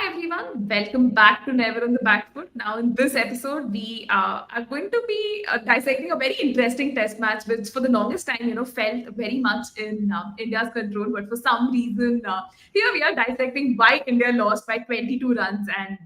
everyone, welcome back to Never on the Back Foot. Now, in this episode, we are going to be dissecting a very interesting test match, which for the longest time, felt very much in India's control. But for some reason, here we are dissecting why India lost by 22 runs, and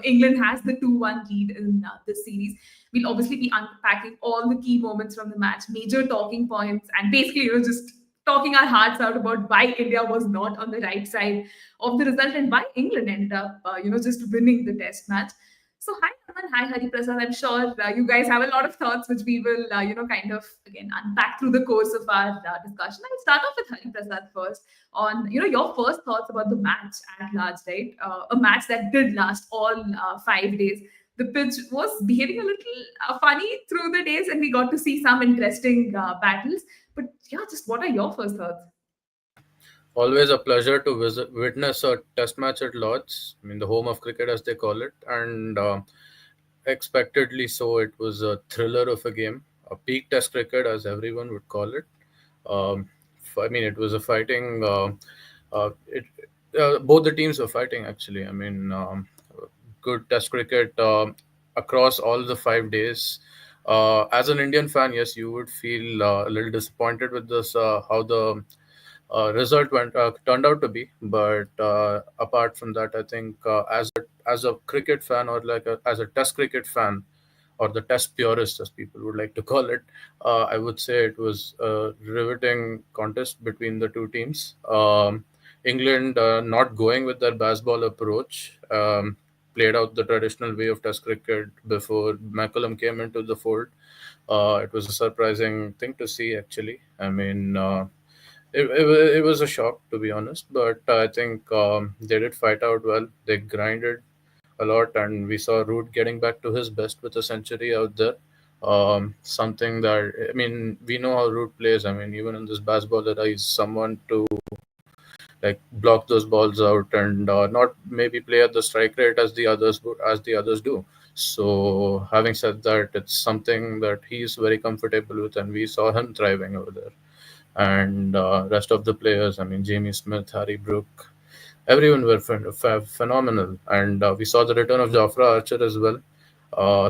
England has the 2-1 lead in this series. We'll obviously be unpacking all the key moments from the match, major talking points, and basically, just talking our hearts out about why India was not on the right side of the result and why England ended up, just winning the test match. So, hi, Aman. Hi, Hariprasad. I'm sure you guys have a lot of thoughts, which we will, kind of, again, unpack through the course of our discussion. I'll start off with Hariprasad first on, your first thoughts about the match at large, right? A match that did last all 5 days. The pitch was behaving a little funny through the days, and we got to see some interesting battles. But yeah, just what are your first thoughts? Always a pleasure to witness a test match at Lord's, I mean, the home of cricket as they call it. And expectedly so, it was a thriller of a game, a peak test cricket as everyone would call it. It was a fighting, both the teams were fighting actually. Good test cricket across all the 5 days. As an Indian fan, yes, you would feel a little disappointed with this, how the result turned out to be. But apart from that, I think as a cricket fan, or as a Test cricket fan, or the Test purist, as people would like to call it, I would say it was a riveting contest between the two teams. England not going with their baseball approach. Played out the traditional way of Test cricket before McCullum came into the fold. It was a surprising thing to see, actually. It was a shock, to be honest, but I think they did fight out well. They grinded a lot, and we saw Root getting back to his best with a century out there. Something that, we know how Root plays. Even in this baseball era, he's someone to block those balls out and not maybe play at the strike rate as the others do. So, having said that, it's something that he's very comfortable with, and we saw him thriving over there. And rest of the players, Jamie Smith, Harry Brook, everyone were phenomenal. And we saw the return of Jofra Archer as well.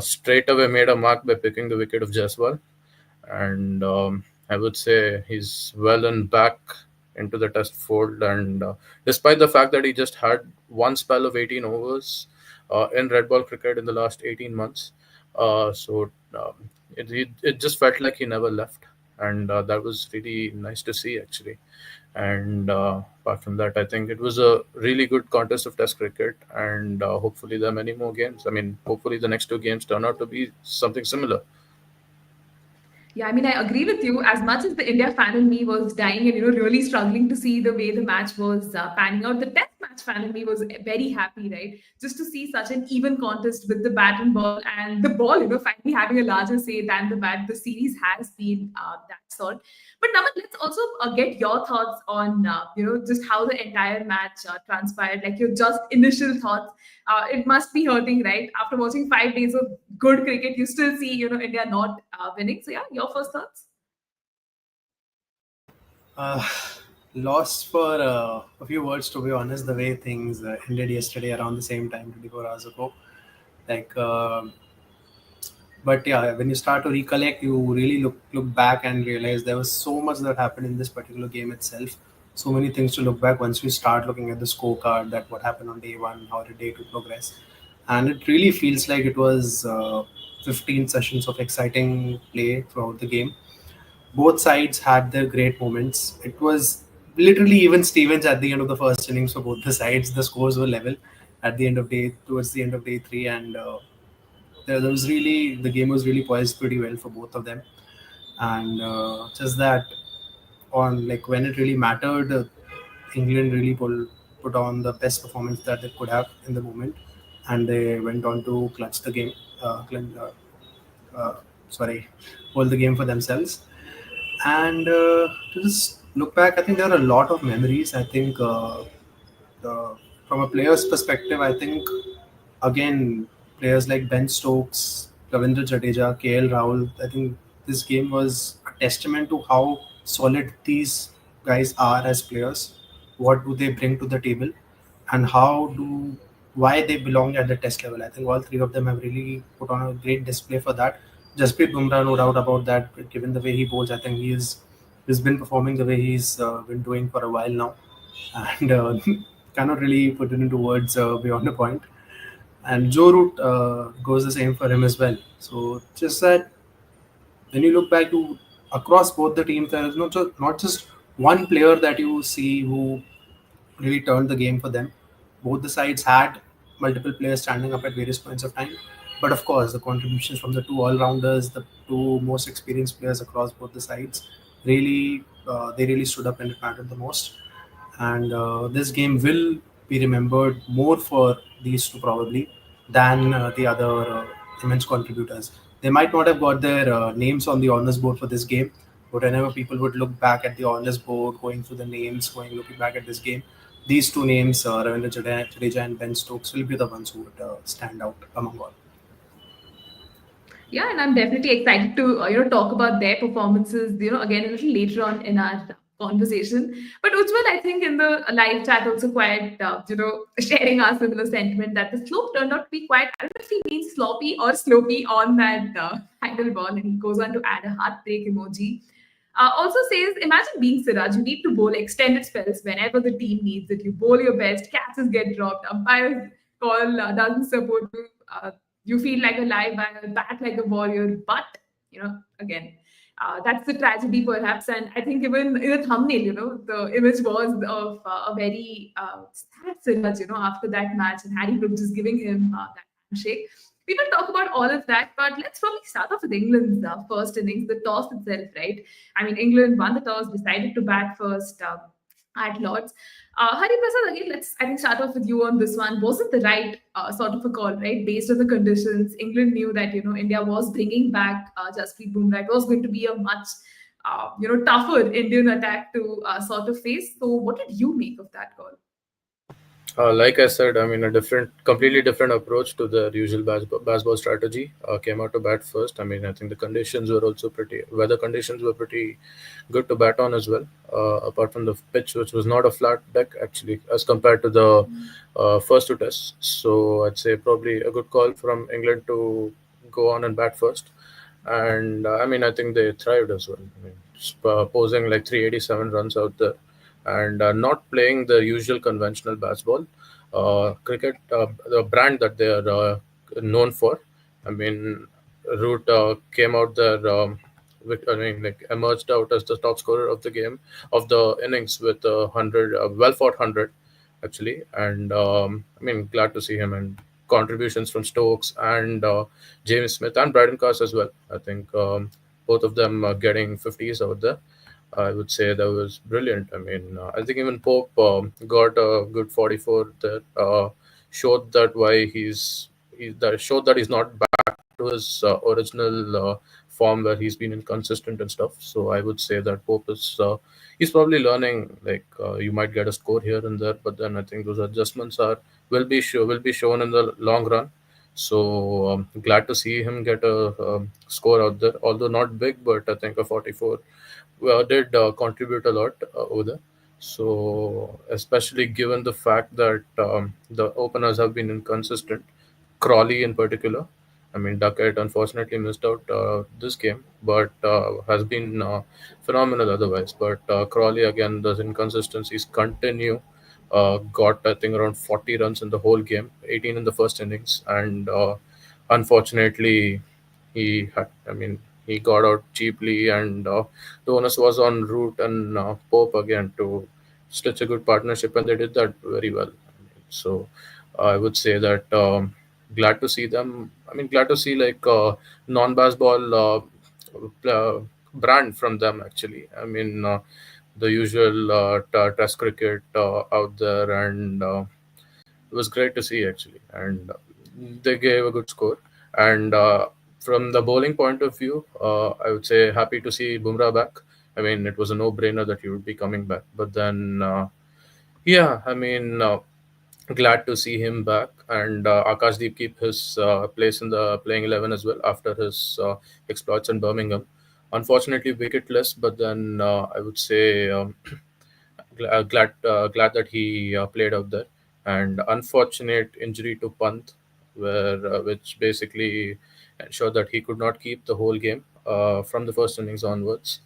Straight away made a mark by picking the wicket of Jaiswal. And I would say he's well and back into the test fold. And despite the fact that he just had one spell of 18 overs in red ball cricket in the last 18 months, it just felt like he never left. And that was really nice to see, actually. And apart from that, I think it was a really good contest of Test cricket, and hopefully there are many more games. Hopefully the next two games turn out to be something similar. Yeah, I agree with you. As much as the India fan in me was dying and really struggling to see the way the match was panning out, the Test match fan in me was very happy, right? Just to see such an even contest with the bat and ball, and the ball, finally having a larger say than the bat. The series has been that sort. But Naman, let's also get your thoughts on just how the entire match transpired. Like your just initial thoughts. It must be hurting, right? After watching 5 days of good cricket, you still see, India not winning. So yeah, your first thoughts? Uh, Lost for a few words, to be honest, the way things ended yesterday around the same time, 24 hours ago. Like, but yeah, when you start to recollect, you really look back and realize there was so much that happened in this particular game itself. So many things to look back once we start looking at the scorecard, that what happened on day one, how did day two progress. And it really feels like it was 15 sessions of exciting play throughout the game. Both sides had their great moments. It was literally even Stevens at the end of the first innings for both the sides. The scores were level at the end of towards the end of day three, and there was really, the game was really poised pretty well for both of them. And just that, on like when it really mattered, England really put on the best performance that they could have in the moment, and they went on to clutch the game. Uh, sorry, hold the game for themselves. And to just look back, I think there are a lot of memories. I think from a player's perspective, I think again players like Ben Stokes, Ravindra Jadeja, KL Rahul. I think this game was a testament to how solid these guys are as players. What do they bring to the table, and how do why they belong at the test level. I think all three of them have really put on a great display for that. Jasprit Bumrah, no doubt about that. Given the way he bowls, I think he's been performing the way he's been doing for a while now, and cannot really put it into words beyond a point. And Joe Root goes the same for him as well. So just that when you look back to across both the teams, there is not just one player that you see who really turned the game for them. Both the sides had multiple players standing up at various points of time. But of course, the contributions from the two all-rounders, the two most experienced players across both the sides, they really stood up and it mattered the most. And this game will be remembered more for these two probably than the other immense contributors. They might not have got their names on the honors board for this game, but whenever people would look back at the honors board, going through the names, looking back at this game, these two names, Ravindra Jadeja and Ben Stokes, will be the ones who would stand out among all. Yeah, and I'm definitely excited to talk about their performances. Again a little later on in our conversation. But Ujjwal, I think in the live chat also quite sharing our similar sentiment that the slope turned out to be quite. I don't know if he means sloppy or slopey on that handle ball, and he goes on to add a heartbreak emoji. Also says, imagine being Siraj. You need to bowl extended spells whenever the team needs it. You bowl your best, catches get dropped, umpires call doesn't support you. You feel like a live wire, bat like a warrior. But again, that's the tragedy, perhaps. And I think even in the thumbnail, the image was of a very sad Siraj. After that match, and Harry Brooks just giving him that handshake. We will talk about all of that, but let's probably start off with England's first innings, the toss itself, right? I mean, England won the toss, decided to bat first at Lords. Hariprasad, again, let's I think start off with you on this one. Was it the right sort of a call, right? Based on the conditions, England knew that India was bringing back Jasprit Bumrah. It was going to be a much tougher Indian attack to sort of face. So, what did you make of that call? Like I said, I mean, completely different approach to the usual baseball strategy. Came out to bat first. I mean, I think the conditions were also weather conditions were pretty good to bat on as well. Apart from the pitch, which was not a flat deck actually, as compared to the first two tests. So I'd say probably a good call from England to go on and bat first. And I mean, I think they thrived as well. I mean, posing like 387 runs out there and not playing the usual conventional baseball. Cricket, the brand that they are known for. I mean, Root came out there. I mean, like emerged out as the top scorer of the game of the innings with a hundred, well fought hundred, actually. And I mean, glad to see him and contributions from Stokes and James Smith and Bryden Cast as well. I think both of them getting 50s out there. I would say that was brilliant. I mean, I think even Pope got a good 44 there. Showed that why that showed that he's not back to his original form where he's been inconsistent and stuff. So I would say that Pope is he's probably learning. Like you might get a score here and there, but then I think those adjustments will be shown in the long run. So glad to see him get a score out there, although not big, but I think a 44 did contribute a lot over there. So, especially given the fact that the openers have been inconsistent, Crawley in particular. I mean, Duckett unfortunately missed out this game, but has been phenomenal otherwise. But Crawley, again, those inconsistencies continue. Got, I think, around 40 runs in the whole game, 18 in the first innings. And unfortunately, he got out cheaply, and the onus was on Root and Pope again to stitch a good partnership, and they did that very well. So I would say that glad to see them. I mean, glad to see like non-baseball brand from them actually. I mean, the usual test cricket out there, and it was great to see actually, and they gave a good score. And from the bowling point of view, I would say happy to see Bumrah back. I mean, it was a no-brainer that he would be coming back. But then, yeah, I mean, glad to see him back, and Akashdeep keep his place in the playing 11 as well after his exploits in Birmingham. Unfortunately, wicketless, but then I would say glad that he played out there. and unfortunate injury to Pant, which basically ensured that he could not keep the whole game from the first innings onwards.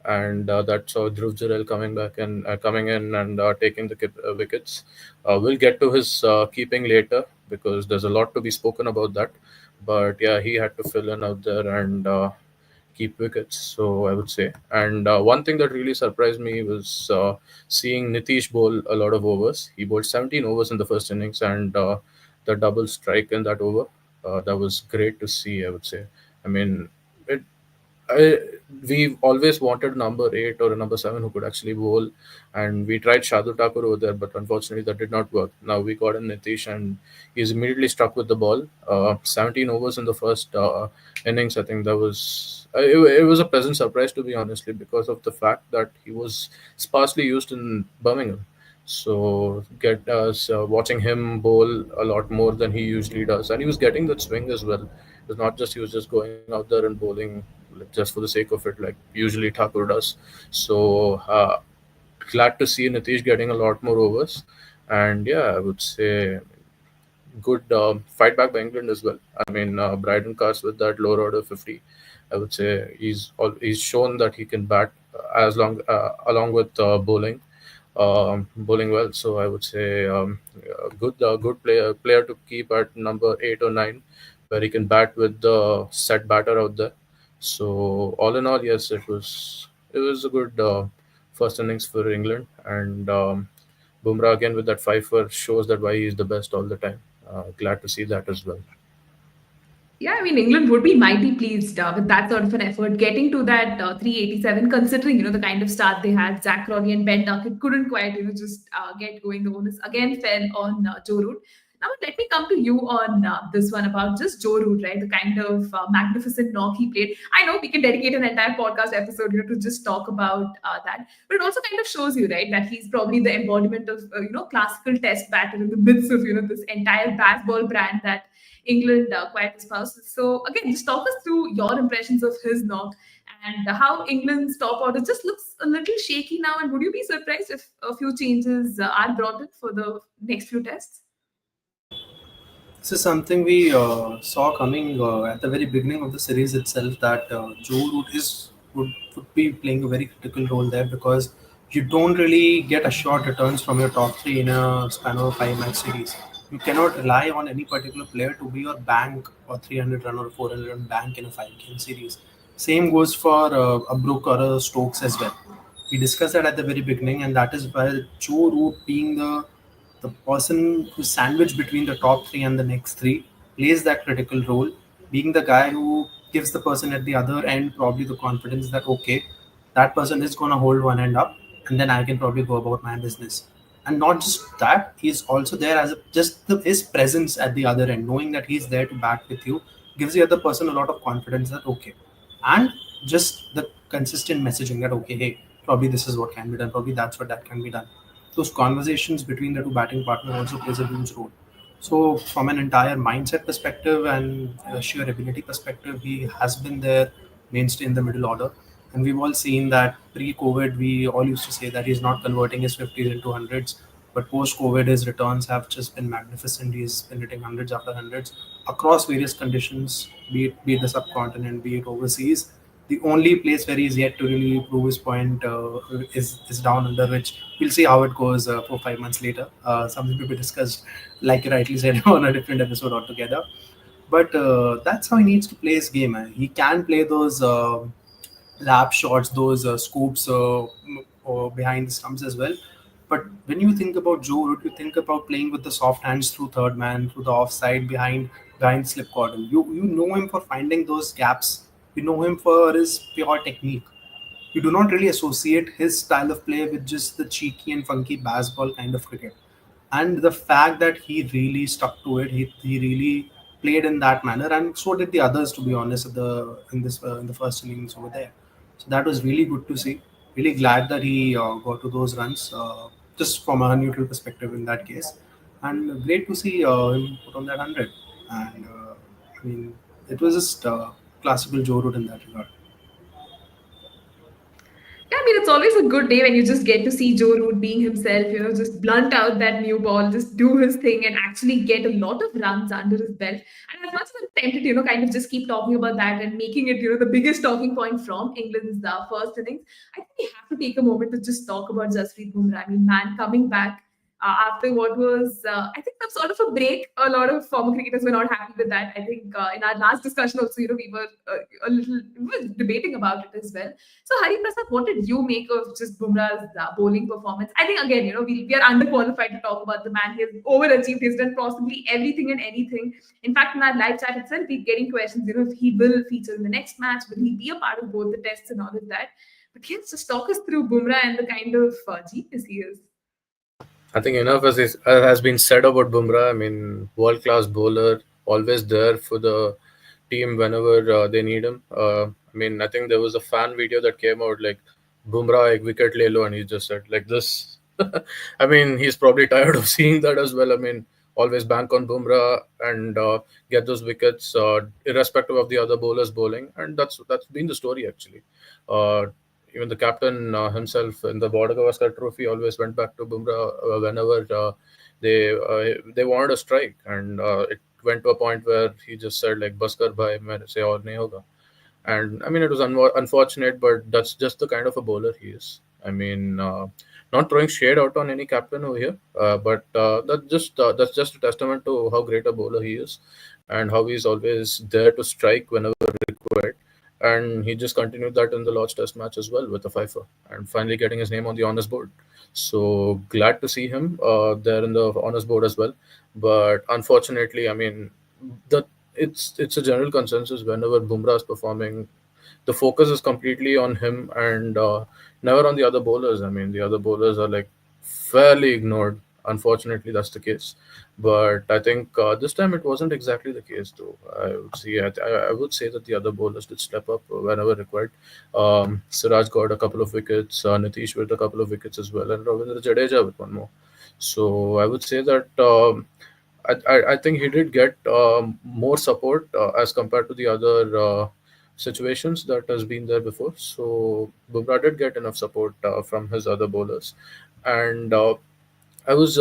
And that saw Dhruv Jurel coming in and taking the wickets. We'll get to his keeping later because there's a lot to be spoken about that. But yeah, he had to fill in out there and keep wickets. So I would say, and one thing that really surprised me was seeing Nitish bowl a lot of overs. He bowled 17 overs in the first innings, and the double strike in that over. That was great to see, I would say. I mean, it I, we've always wanted number 8 or a number 7 who could actually bowl, and we tried Shadu Thakur over there, but unfortunately that did not work. Now we got in Nitish, and he's immediately stuck with the ball. 17 overs in the first innings. I think that was it was a pleasant surprise, to be honestly, because of the fact that he was sparsely used in Birmingham. So get us watching him bowl a lot more than he usually does, and he was getting that swing as well. It's not just he was just going out there and bowling like, just for the sake of it, like usually Thakur does. So glad to see Nitish getting a lot more overs, and yeah, I would say good fight back by England as well. I mean, Bryden Cast with that lower order 50, I would say he's shown that he can bat as long along with bowling well. So I would say good player to keep at number 8 or 9, where he can bat with the set batter out there. So all in all, yes, it was a good first innings for England, and Bumrah again with that fifer shows that why he's the best all the time. Glad to see that as well. Yeah, I mean, England would be mighty pleased with that sort of an effort, getting to that 387, considering, the kind of start they had. Zach Crowley and Ben Duckett couldn't quite, just get going. The onus again fell on Joe Root. Now, let me come to you on this one about just Joe Root, right? The kind of magnificent knock he played. I know we can dedicate an entire podcast episode, to just talk about that, but it also kind of shows you, right, that he's probably the embodiment of, classical test batter in the midst of, this entire baseball brand that England quite espouses. So again, just talk us through your impressions of his knock and how England's top order just looks a little shaky now. And would you be surprised if a few changes are brought in for the next few tests? This is something we saw coming at the very beginning of the series itself, that Joe Root would be playing a very critical role there, because you don't really get assured returns from your top three in a span of a 5 match series. You cannot rely on any particular player to be your bank or 300 run or 400 run bank in a 5 game series. Same goes for a Brook or a Stokes as well. We discussed that at the very beginning, and that is why Joe Root, being the person who's sandwiched between the top three and the next three, plays that critical role, being the guy who gives the person at the other end probably the confidence that, okay, that person is going to hold one end up, and then I can probably go about my business. And not just that, he's also there as his presence at the other end, knowing that he's there to back with you, gives the other person a lot of confidence that, okay, and just the consistent messaging that, okay, hey, probably this is what can be done, probably that's what that can be done. Those conversations between the two batting partners also plays a huge role. So from an entire mindset perspective and sheer ability perspective, he has been there mainstay in the middle order. And we've all seen that pre-COVID, we all used to say that he's not converting his 50s into hundreds. But post-COVID, his returns have just been magnificent. He's been hitting hundreds after hundreds across various conditions, be it the subcontinent, be it overseas. The only place where he's yet to really prove his point is down under, which we'll see how it goes 4 5 months later. Something to be discussed, like you rightly said, on a different episode altogether. But that's how he needs to play his game. He can play those lap shots, those scoops behind the stumps as well. But when you think about Joe Root, you think about playing with the soft hands through third man, through the offside, behind slip cordon. You know him for finding those gaps. You know him for his pure technique. You do not really associate his style of play with just the cheeky and funky baseball kind of cricket. And the fact that he really stuck to it, he really played in that manner, and so did the others. To be honest, in the first innings over there, so that was really good to see. Really glad that he got to those runs, just from a neutral perspective in that case, and great to see him put on that 100. And I mean, it was just classical Joe Root in that regard. Yeah, I mean, it's always a good day when you just get to see Joe Root being himself, just blunt out that new ball, just do his thing and actually get a lot of runs under his belt. And as much as I'm tempted, kind of just keep talking about that and making it, the biggest talking point from England's first innings, I think we have to take a moment to just talk about Jasprit Bumrah. I mean, man, coming back after what was, I think, some sort of a break. A lot of former cricketers were not happy with that. I think in our last discussion also, we were we were debating about it as well. So, Hariprasad, what did you make of just Bumrah's bowling performance? I think, again, we are underqualified to talk about the man. He has overachieved. He's done possibly everything and anything. In fact, in our live chat itself, we're getting questions, if he will feature in the next match, will he be a part of both the tests and all of that? But yes, just talk us through Bumrah and the kind of genius he is. I think enough has been said about Bumrah. I mean, world class bowler, always there for the team whenever they need him. I mean, I think there was a fan video that came out like Bumrah ek wicket le lo, and he just said like this. I mean, he's probably tired of seeing that as well. I mean, always bank on Bumrah and get those wickets, irrespective of the other bowlers bowling, and that's been the story actually. Uh, Even the captain himself in the Border Gavaskar Trophy always went back to Bumrah whenever they wanted a strike, and it went to a point where he just said like "Baskar bhai, maine se aur nahi hoga." And I mean, it was unfortunate, but that's just the kind of a bowler he is. I mean, not throwing shade out on any captain over here, but that's just a testament to how great a bowler he is, and how he's always there to strike whenever required. And he just continued that in the Lord's Test match as well with a fifer, and finally getting his name on the honours board. So glad to see him there in the honours board as well. But unfortunately, I mean, the it's a general consensus whenever Bumrah is performing, the focus is completely on him and never on the other bowlers. I mean, the other bowlers are like fairly ignored. Unfortunately, that's the case. But I think this time it wasn't exactly the case, though. I would say that the other bowlers did step up whenever required. Siraj got a couple of wickets, Nitish with a couple of wickets as well, and Ravindra Jadeja with one more. So I would say that I think he did get more support as compared to the other situations that has been there before. So Bumrah did get enough support from his other bowlers, and I was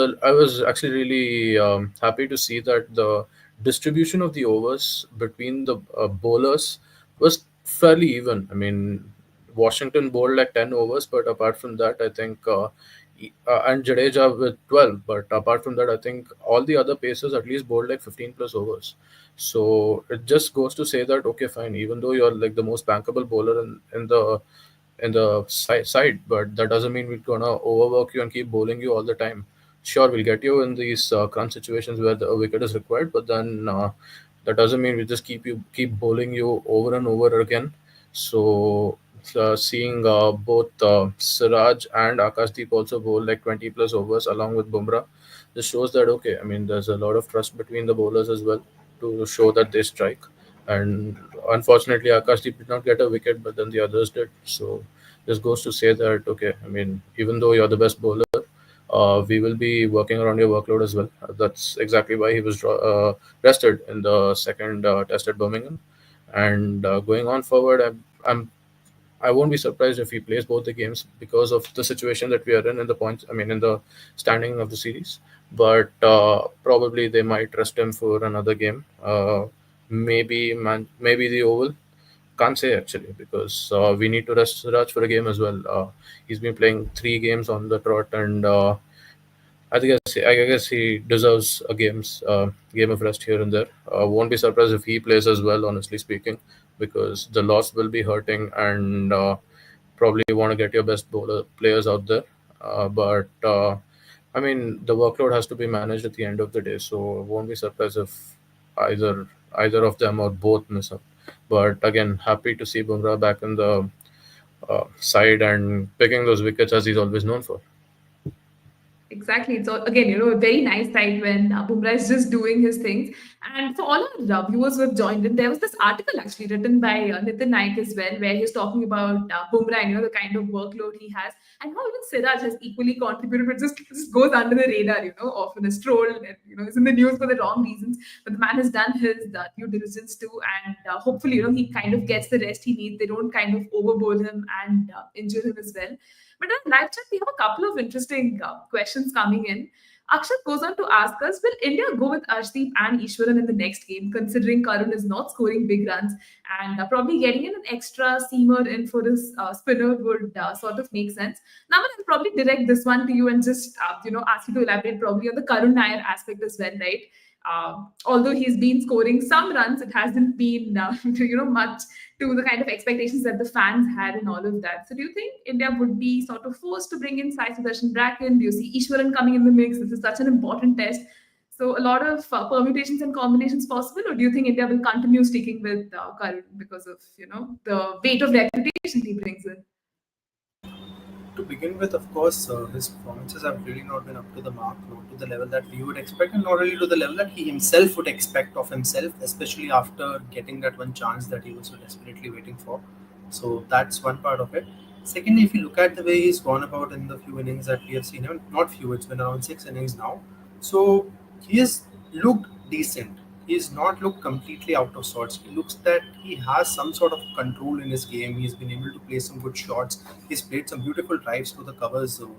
actually really happy to see that the distribution of the overs between the bowlers was fairly even. I mean, Washington bowled like 10 overs, but apart from that, I think and Jadeja with 12. But apart from that, I think all the other pacers at least bowled like 15 plus overs. So it just goes to say that okay, fine. Even though you're like the most bankable bowler in the side, but that doesn't mean we're gonna overwork you and keep bowling you all the time. Sure, we'll get you in these crunch situations where the wicket is required, but then that doesn't mean we just keep bowling you over and over again. So seeing both Siraj and Akashdeep also bowl like 20 plus overs along with Bumrah, this shows that okay, I mean there's a lot of trust between the bowlers as well to show that they strike. And unfortunately, Akashdeep did not get a wicket, but then the others did. So this goes to say that okay, I mean even though you're the best bowler, we will be working around your workload as well. That's exactly why he was rested in the second test at Birmingham. And going on forward, I won't be surprised if he plays both the games because of the situation that we are in the points. I mean, in the standing of the series. But probably they might rest him for another game. Maybe the Oval. Can't say actually because we need to rest Siraj for a game as well. He's been playing 3 games on the trot, and I guess he deserves a game of rest here and there. Won't be surprised if he plays as well, honestly speaking, because the loss will be hurting, and probably want to get your best bowler players out there. But I mean, the workload has to be managed at the end of the day, so won't be surprised if either of them or both miss out. But again, happy to see Bumrah back in the side and picking those wickets as he's always known for. Exactly. It's again, a very nice sight when Bumrah is just doing his things. And for all our viewers who have joined in, there was this article actually written by Nitin Naik as well, where he's talking about Bumrah and the kind of workload he has, and how even Siraj has equally contributed, but just goes under the radar, often a stroll, and is in the news for the wrong reasons. But the man has done his due diligence too, and hopefully, he kind of gets the rest he needs. They don't kind of overboard him and injure him as well. But in live chat, we have a couple of interesting questions coming in. Akshat goes on to ask us, will India go with Arshdeep and Ishwaran in the next game, considering Karun is not scoring big runs and probably getting in an extra seamer in for his spinner would sort of make sense. Naman, I'll probably direct this one to you and just, ask you to elaborate probably on the Karun Nair aspect as well, right? Although he's been scoring some runs, it hasn't been, much to the kind of expectations that the fans had and all of that. So do you think India would be sort of forced to bring in Sai Sudarshan Bracken? Do you see Ishwaran coming in the mix? This is such an important test. So a lot of permutations and combinations possible, or do you think India will continue sticking with Karun because of the weight of reputation he brings in? To begin with, of course, his performances have really not been up to the mark, not to the level that we would expect, and not really to the level that he himself would expect of himself, especially after getting that one chance that he was so desperately waiting for. So that's one part of it. Secondly, if you look at the way he's gone about in the few innings that we have seen him, not few, it's been around 6 innings now. So he has looked decent. He's not looked completely out of sorts. He looks that he has some sort of control in his game. He's been able to play some good shots. He's played some beautiful drives to the covers, so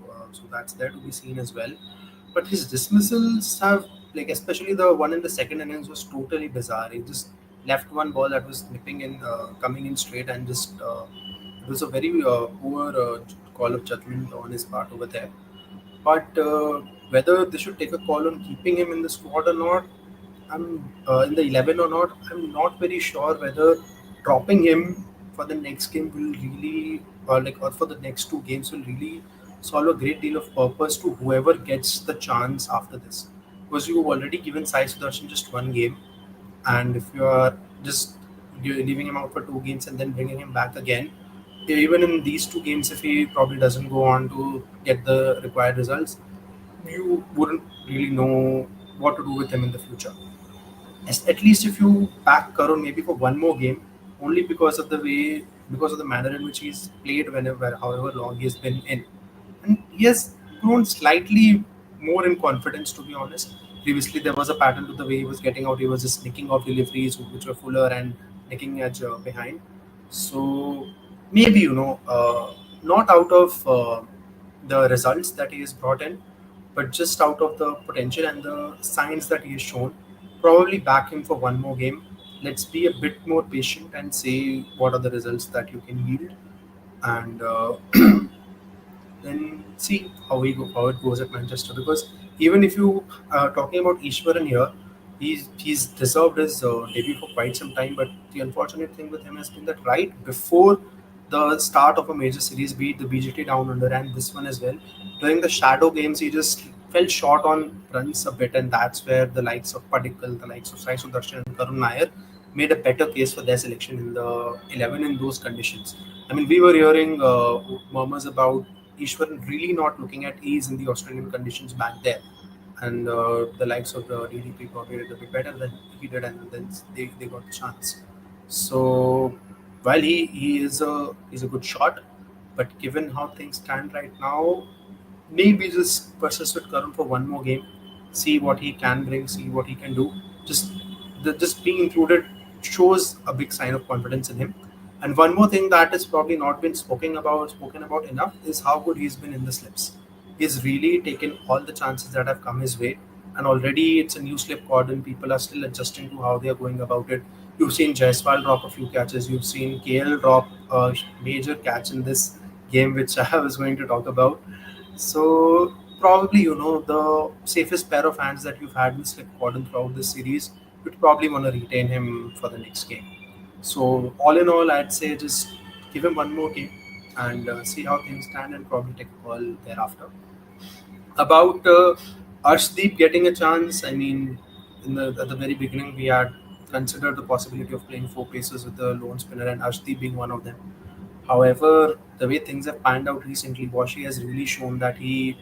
that's there to be seen as well. But his dismissals have, like, especially the one in the second innings was totally bizarre. He just left one ball that was nipping in, coming in straight, and just it was a very poor call of judgment on his part over there. But whether they should take a call on keeping him in the squad or not, I'm in the 11 or not, I'm not very sure whether dropping him for the next game will really, or for the next two games will really solve a great deal of purpose to whoever gets the chance after this. Because you've already given Sai Sudarshan just one game, and if you are just you're leaving him out for two games and then bringing him back again, even in these two games, if he probably doesn't go on to get the required results, you wouldn't really know what to do with him in the future. At least if you pack Karun maybe for one more game, only because of the manner in which he's played whenever, however long he's been in. And he has grown slightly more in confidence, to be honest. Previously, there was a pattern to the way he was getting out. He was just nicking off deliveries which were fuller and nicking edge behind. So maybe, not out of the results that he has brought in, but just out of the potential and the signs that he has shown, probably back him for one more game. Let's be a bit more patient and see what are the results that you can yield, and then see how it goes at Manchester. Because even if you talking about Ishwaran here, he's deserved his debut for quite some time. But the unfortunate thing with him has been that right before the start of a major series, be it the BGT down under and this one as well, during the shadow games, he just fell short on runs a bit, and that's where the likes of Padikkal, the likes of Sai Sudarshan and Karun Nair made a better case for their selection in the 11 in those conditions. I mean, we were hearing murmurs about Ishwaran really not looking at ease in the Australian conditions back there, and the likes of the DDP probably did a bit better than he did, and then they got the chance. So while he's a good shot, but given how things stand right now, maybe just persist with Karun for one more game, see what he can bring, see what he can do. Just being included shows a big sign of confidence in him. And one more thing that has probably not been spoken about enough is how good he's been in the slips. He's really taken all the chances that have come his way, and already it's a new slip cordon. People are still adjusting to how they are going about it. You've seen Jaiswal drop a few catches. You've seen KL drop a major catch in this game, which I was going to talk about. So probably the safest pair of hands that you've had with Slip Cordon throughout this series, you'd probably want to retain him for the next game. So all in all, I'd say just give him one more game and see how things stand, and probably take a call thereafter. About Arshdeep getting a chance, I mean, at the very beginning we had considered the possibility of playing four pacers with the lone spinner and Arshdeep being one of them. However, the way things have panned out recently, Boshi has really shown that he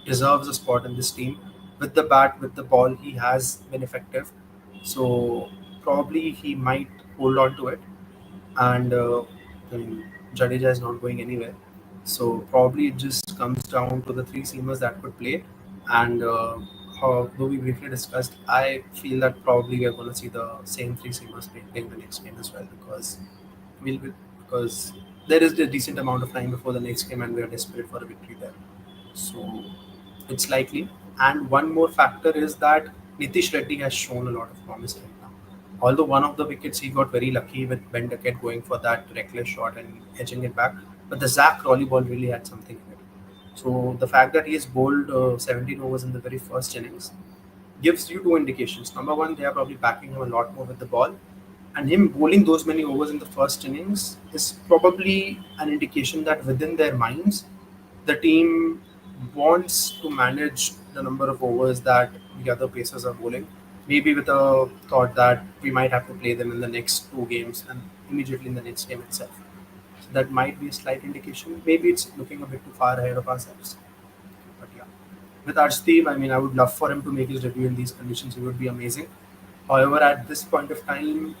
deserves a spot in this team. With the bat, with the ball, he has been effective. So probably he might hold on to it. And I mean, Jadeja is not going anywhere. So probably it just comes down to the three seamers that could play. And how, though we briefly discussed, I feel that probably we are going to see the same three seamers playing the next game as well, we'll be, because there is a decent amount of time before the next game and we are desperate for a victory there. So it's likely. And one more factor is that Nitish Reddy has shown a lot of promise right now. Although one of the wickets he got very lucky with Ben Duckett going for that reckless shot and edging it back, but the Zach Crawley ball really had something in it. So the fact that he has bowled 17 overs in the very first innings gives you two indications. Number one, they are probably backing him a lot more with the ball, and him bowling those many overs in the first innings is probably an indication that within their minds, the team wants to manage the number of overs that the other pacers are bowling. Maybe with a thought that we might have to play them in the next two games and immediately in the next game itself. So that might be a slight indication. Maybe it's looking a bit too far ahead of ourselves. But yeah, with Arshdeep, I mean, I would love for him to make his debut in these conditions. It would be amazing. However, at this point of time,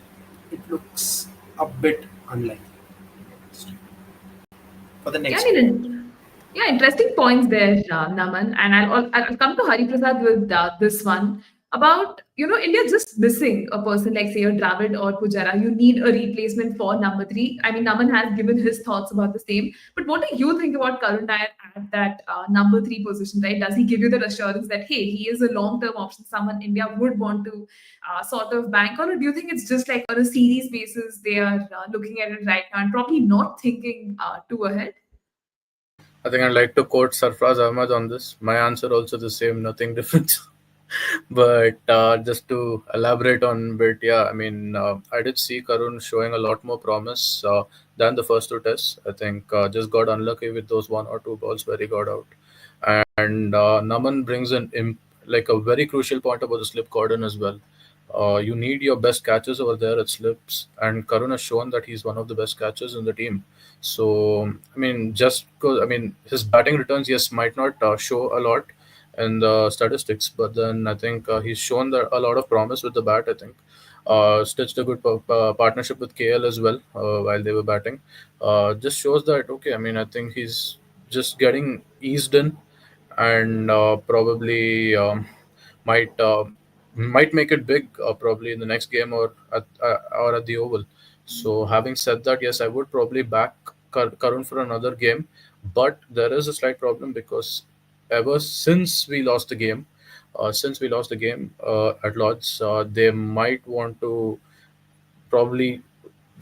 it looks a bit unlikely for the Yeah, next I game. mean, yeah, interesting points there, Naman. And I'll come to Hariprasad with this one about, India just missing a person like, say, a Dravid or Pujara. You need a replacement for number three. I mean, Naman has given his thoughts about the same. But what do you think about Karun Nair at that number three position, right? Does he give you that assurance that, hey, he is a long term option, someone India would want to sort of bank on? Or do you think it's just like on a series basis, they are looking at it right now and probably not thinking too ahead? I think I'd like to quote Sarfraz Ahmad on this. My answer also the same, nothing different. But just to elaborate on a bit, yeah, I mean, I did see Karun showing a lot more promise than the first two tests. I think just got unlucky with those one or two balls where he got out. And Naman brings in like a very crucial point about the slip cordon as well. You need your best catches over there at slips, and Karun has shown that he's one of the best catchers in the team. So, I mean, just because, I mean, his batting returns, yes, might not show a lot in the statistics, but then I think he's shown that a lot of promise with the bat. I think stitched a good partnership with KL as well while they were batting. Just shows that, okay, I mean, I think he's just getting eased in, and probably might might make it big probably in the next game or at the Oval. So having said that, yes, I would probably back Karun for another game, but there is a slight problem because ever since we lost the game at Lords, they might want to probably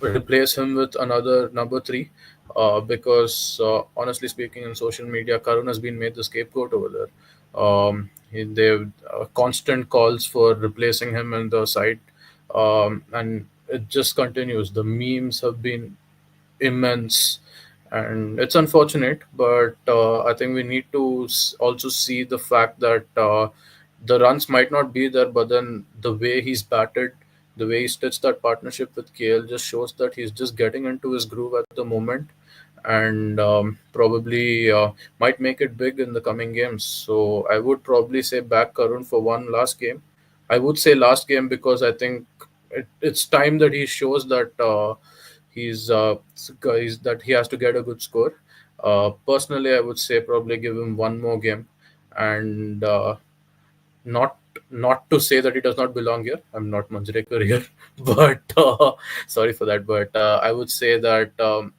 replace him with another number three, because honestly speaking, in social media, Karun has been made the scapegoat over there. They've constant calls for replacing him in the side, and it just continues. The memes have been immense, and it's unfortunate, but I think we need to also see the fact that the runs might not be there, but then the way he's batted, the way he stitched that partnership with KL just shows that he's just getting into his groove at the moment, and probably might make it big in the coming games. So I would probably say back Karun for one last game. I would say last game because I think it's time that he shows that he's that he has to get a good score. Personally, I would say probably give him one more game, and not not to say that he does not belong here. I'm not Manjrekar here, but sorry for that. But I would say that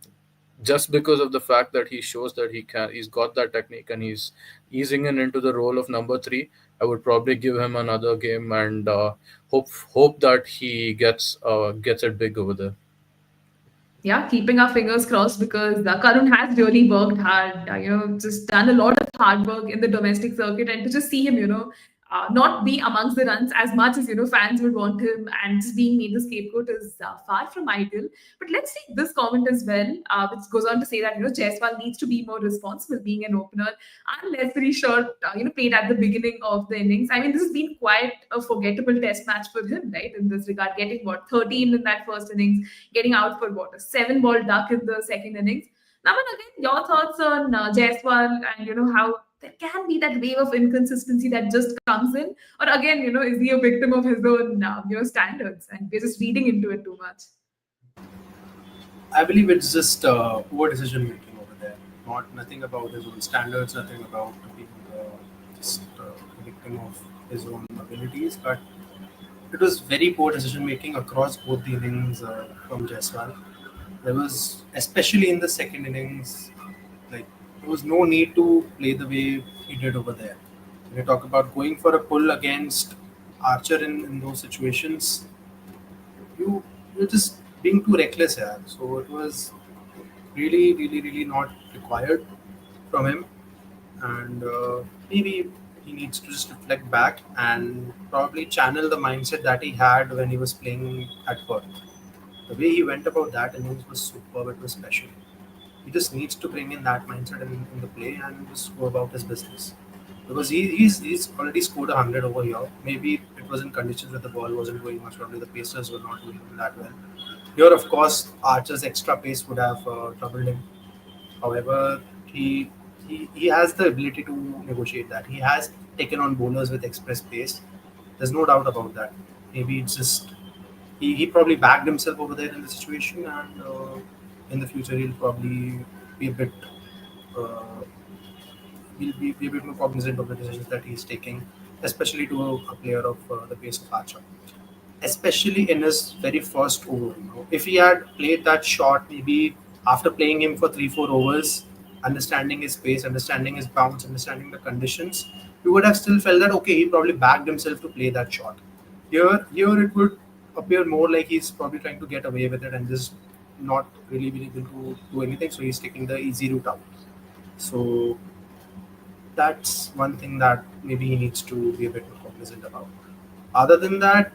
just because of the fact that he shows that he's got that technique and he's easing in into the role of number three, I would probably give him another game and hope that he gets it big over there. Yeah, keeping our fingers crossed because Karun has really worked hard, just done a lot of hard work in the domestic circuit, and to just see him, not be amongst the runs as much as fans would want him, and just being made the scapegoat is far from ideal. But let's take this comment as well, which goes on to say that Jaiswal needs to be more responsible being an opener, unnecessary shot, played at the beginning of the innings. I mean, this has been quite a forgettable test match for him, right? In this regard, getting what 13 in that first innings, getting out for what a seven-ball duck in the second innings. Naman, again, your thoughts on Jaiswal and how there can be that wave of inconsistency that just comes in, or again, is he a victim of his own, standards, and we're just reading into it too much? I believe it's just poor decision making over there. Not nothing about his own standards, nothing about being just a victim of his own abilities, but it was very poor decision making across both the innings from Jaiswal. There was, especially in the second innings, like there was no need to play the way he did over there. When you talk about going for a pull against Archer in those situations, you're just being too reckless here. So it was really not required from him, and maybe he needs to just reflect back and probably channel the mindset that he had when he was playing at Perth. The way he went about that innings was superb. It was special. He just needs to bring in that mindset in the play and just go about his business. Because he's already scored 100 over here. Maybe it was in conditions where the ball wasn't going much. Probably the Pacers were not doing that well. Here, of course, Archer's extra pace would have troubled him. However, he has the ability to negotiate that. He has taken on bowlers with express pace. There's no doubt about that. Maybe it's just he probably backed himself over there in the situation, and in the future he'll probably be a bit uh, be a bit more cognizant of the decisions that he's taking, especially to a player of the pace of Archer, especially in his very first over. If he had played that shot, maybe after playing him for 3-4 overs, understanding his pace, understanding his bounce, understanding the conditions, you would have still felt that okay, he probably backed himself to play that shot. Here it would appear more like he's probably trying to get away with it and just not really being able to do anything. So he's taking the easy route out. So that's one thing that maybe he needs to be a bit more cognizant about. Other than that,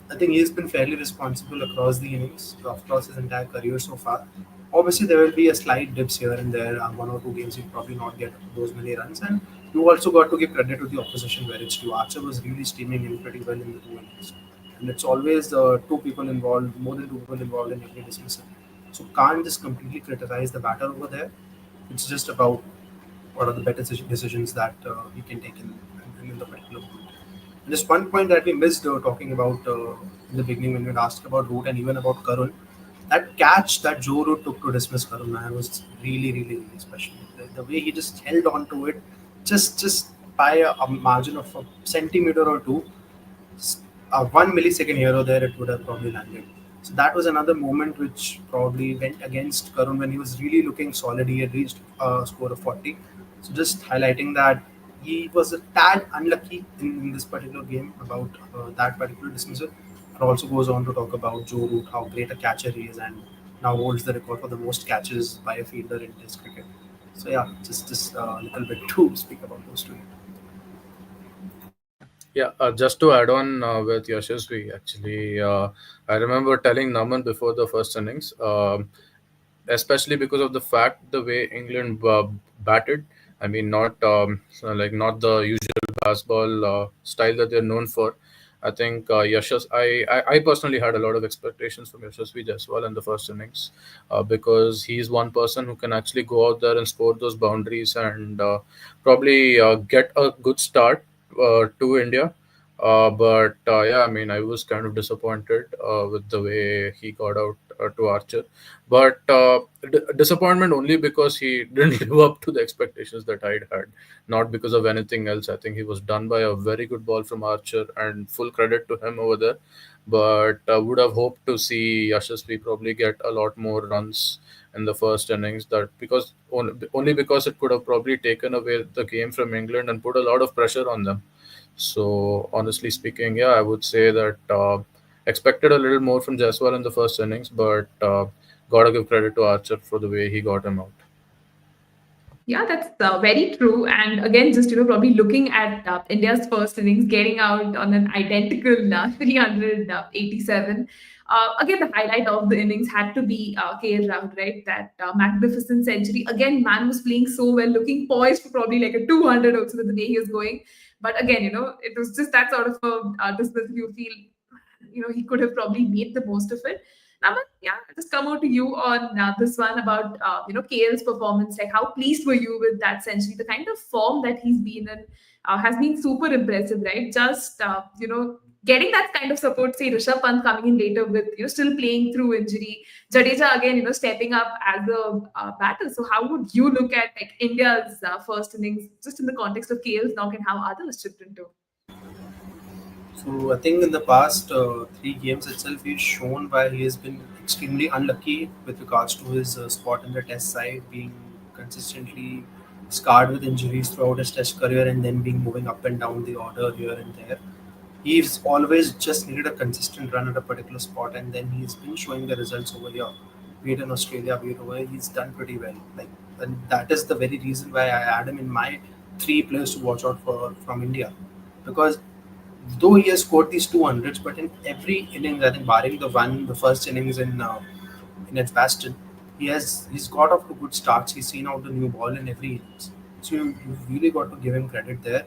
I think he's been fairly responsible across the innings, across his entire career so far. Obviously, there will be a slight dips here and there. One or two games, he'll probably not get those many runs. And you also got to give credit to the opposition where it's due. Archer was really steaming in pretty well in the two innings. And it's always two people involved, more than two people involved in every dismissal. So can't just completely criticize the batter over there. It's just about what are the better decisions that we can take in the particular moment. And just one point that we missed talking about in the beginning when we had asked about Root and even about Karun, that catch that Joe Root took to dismiss Karun man was really special. The way he just held on to it, just by a margin of a centimeter or two, 1 millisecond here or there, it would have probably landed. So that was another moment which probably went against Karun when he was really looking solid. He had reached a score of 40. So just highlighting that he was a tad unlucky in this particular game about that particular dismissal. It also goes on to talk about Joe Root, how great a catcher he is, and now holds the record for the most catches by a fielder in Test cricket. So yeah, just a little bit to speak about those two. Yeah, just to add on with Yashasvi, actually, I remember telling Naman before the first innings, especially because of the fact the way England batted. I mean, not not the usual baseball style that they're known for. I think I personally had a lot of expectations from Yashasvi Jaiswal in the first innings because he's one person who can actually go out there and score those boundaries and probably get a good start to India. But yeah, I mean, I was kind of disappointed with the way he got out to Archer. But disappointment only because he didn't live up to the expectations that I'd had, not because of anything else. I think he was done by a very good ball from Archer, and full credit to him over there. But I would have hoped to see Yashasvi probably get a lot more runs in the first innings. That because only because it could have probably taken away the game from England and put a lot of pressure on them. So honestly speaking, yeah, I would say that expected a little more from Jaiswal in the first innings, but gotta give credit to Archer for the way he got him out. Yeah, that's very true. And again, just probably looking at India's first innings, getting out on an identical 387. Again, the highlight of the innings had to be KL Rahul, right? That magnificent century. Again, man was playing so well, looking poised for probably like a 200 also with the way he was going. But again, it was just that sort of a dismissal you feel, he could have probably made the most of it. Naman, yeah, I'll just come over to you on this one about KL's performance. Like, how pleased were you with that century? The kind of form that he's been in has been super impressive, right? Just getting that kind of support. Say Rishabh Pant coming in later with still playing through injury. Jadeja again, stepping up as a batter. So, how would you look at like India's first innings, just in the context of KL's knock and how others chipped into? So I think in the past three games itself, he's shown why he has been extremely unlucky with regards to his spot in the Test side, being consistently scarred with injuries throughout his Test career, and then being moving up and down the order here and there. He's always just needed a consistent run at a particular spot, and then he's been showing the results over here. Be it in Australia, be it over here, he's done pretty well. Like, and that is the very reason why I had him in my three players to watch out for from India, because though he has scored these 200s, but in every innings, I think barring the first innings in Edgbaston, he's got off to good starts. He's seen out the new ball in every innings. So you've really got to give him credit there.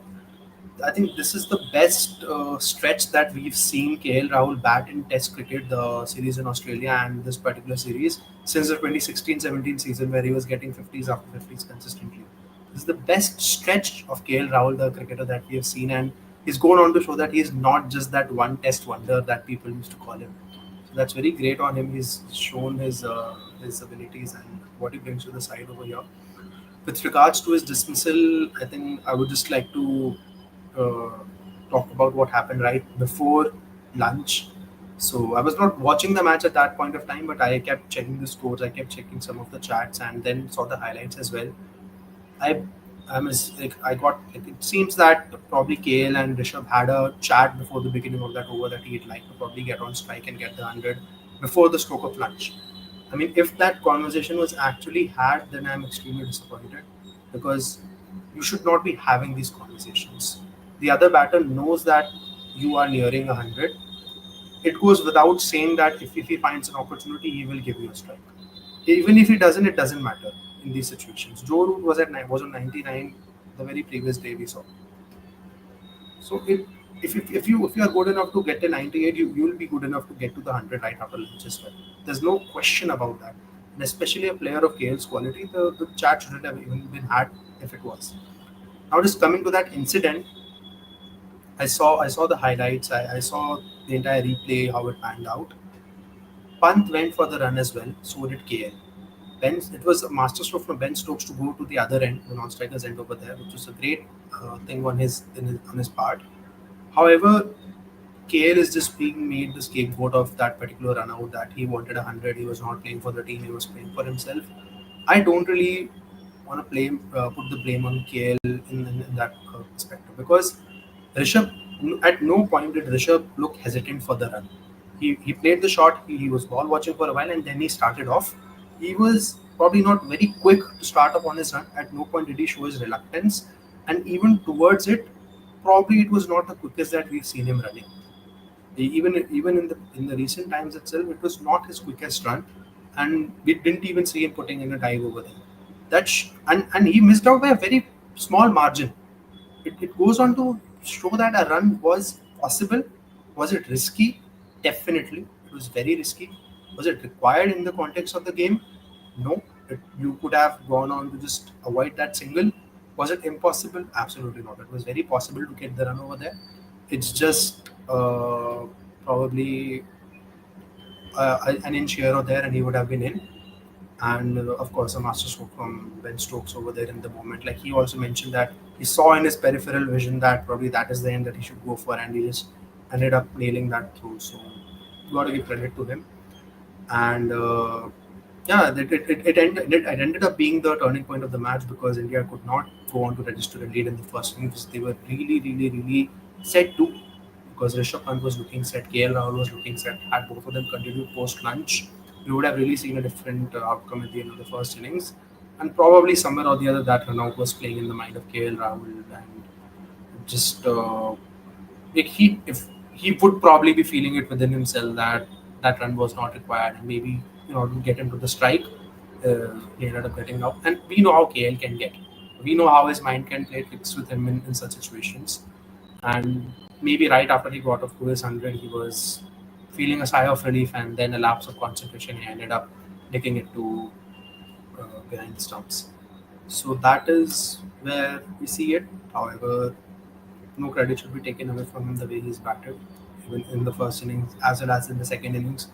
I think this is the best stretch that we've seen KL Rahul bat in Test cricket, the series in Australia and this particular series, since the 2016-17 season where he was getting 50s after 50s consistently. This is the best stretch of KL Rahul, the cricketer that we have seen, and he's gone on to show that he's not just that one Test wonder that people used to call him. So that's very great on him. He's shown his abilities and what he brings to the side over here. With regards to his dismissal, I think I would just like to uh, talk about what happened right before lunch. So I was not watching the match at that point of time, but I kept checking the scores. I kept checking some of the chats, and then saw the highlights as well. I like I got like, it seems that probably KL and Rishabh had a chat before the beginning of that over that he'd like to probably get on strike and get the 100 before the stroke of lunch. I mean, if that conversation was actually had, then I'm extremely disappointed, because you should not be having these conversations. The other batter knows that you are nearing 100. It goes without saying that if he finds an opportunity, he will give you a strike. Even if he doesn't, it doesn't matter in these situations. Joe Root was on 99 the very previous day we saw. So if you are good enough to get to 98, you'll be good enough to get to the 100 right after lunch as well. There's no question about that. And especially a player of KL's quality, the chat shouldn't have even been had if it was. Now just coming to that incident, I saw the highlights. I saw the entire replay, how it panned out. Pant went for the run as well. So did KL. It was a masterstroke from Ben Stokes to go to the other end, the non-striker's end over there, which was a great thing on his part. However, KL is just being made the scapegoat of that particular run out, that he wanted 100. He was not playing for the team. He was playing for himself. I don't really want to put the blame on KL in that perspective, because Rishabh, at no point did Rishabh look hesitant for the run. He played the shot, he was ball watching for a while, and then he started off. He was probably not very quick to start off on his run. At no point did he show his reluctance, and even towards it, probably it was not the quickest that we've seen him running. Even in the recent times itself, it was not his quickest run, and we didn't even see him putting in a dive over there. And he missed out by a very small margin. It goes on to show that a run was possible. Was it risky? Definitely. It was very risky. Was it required in the context of the game? No. You could have gone on to just avoid that single. Was it impossible? Absolutely not. It was very possible to get the run over there. It's just probably an inch here or there, and he would have been in. And of course, a masterstroke from Ben Stokes over there in the moment. Like, he also mentioned that he saw in his peripheral vision that probably that is the end that he should go for, and he just ended up nailing that through. So, you got to give credit to him. And yeah, it ended up being the turning point of the match, because India could not go on to register a lead in the first innings, because they were really, really, really set to. Because Rishabh Pant was looking set, KL Rahul was looking set. Had both of them continued post lunch, we would have really seen a different outcome at the end of the first innings. And probably somewhere or the other, that run out was playing in the mind of KL Rahul, and just like he would probably be feeling it within himself that that run was not required, and maybe to get him to the strike, he ended up getting out. And we know how KL can get. We know how his mind can play tricks with him in such situations. And maybe right after he got off to his 100, he was feeling a sigh of relief, and then a lapse of concentration, he ended up taking it to behind the stumps. So that is where we see it. However, no credit should be taken away from him the way he's batted, even in the first innings as well as in the second innings.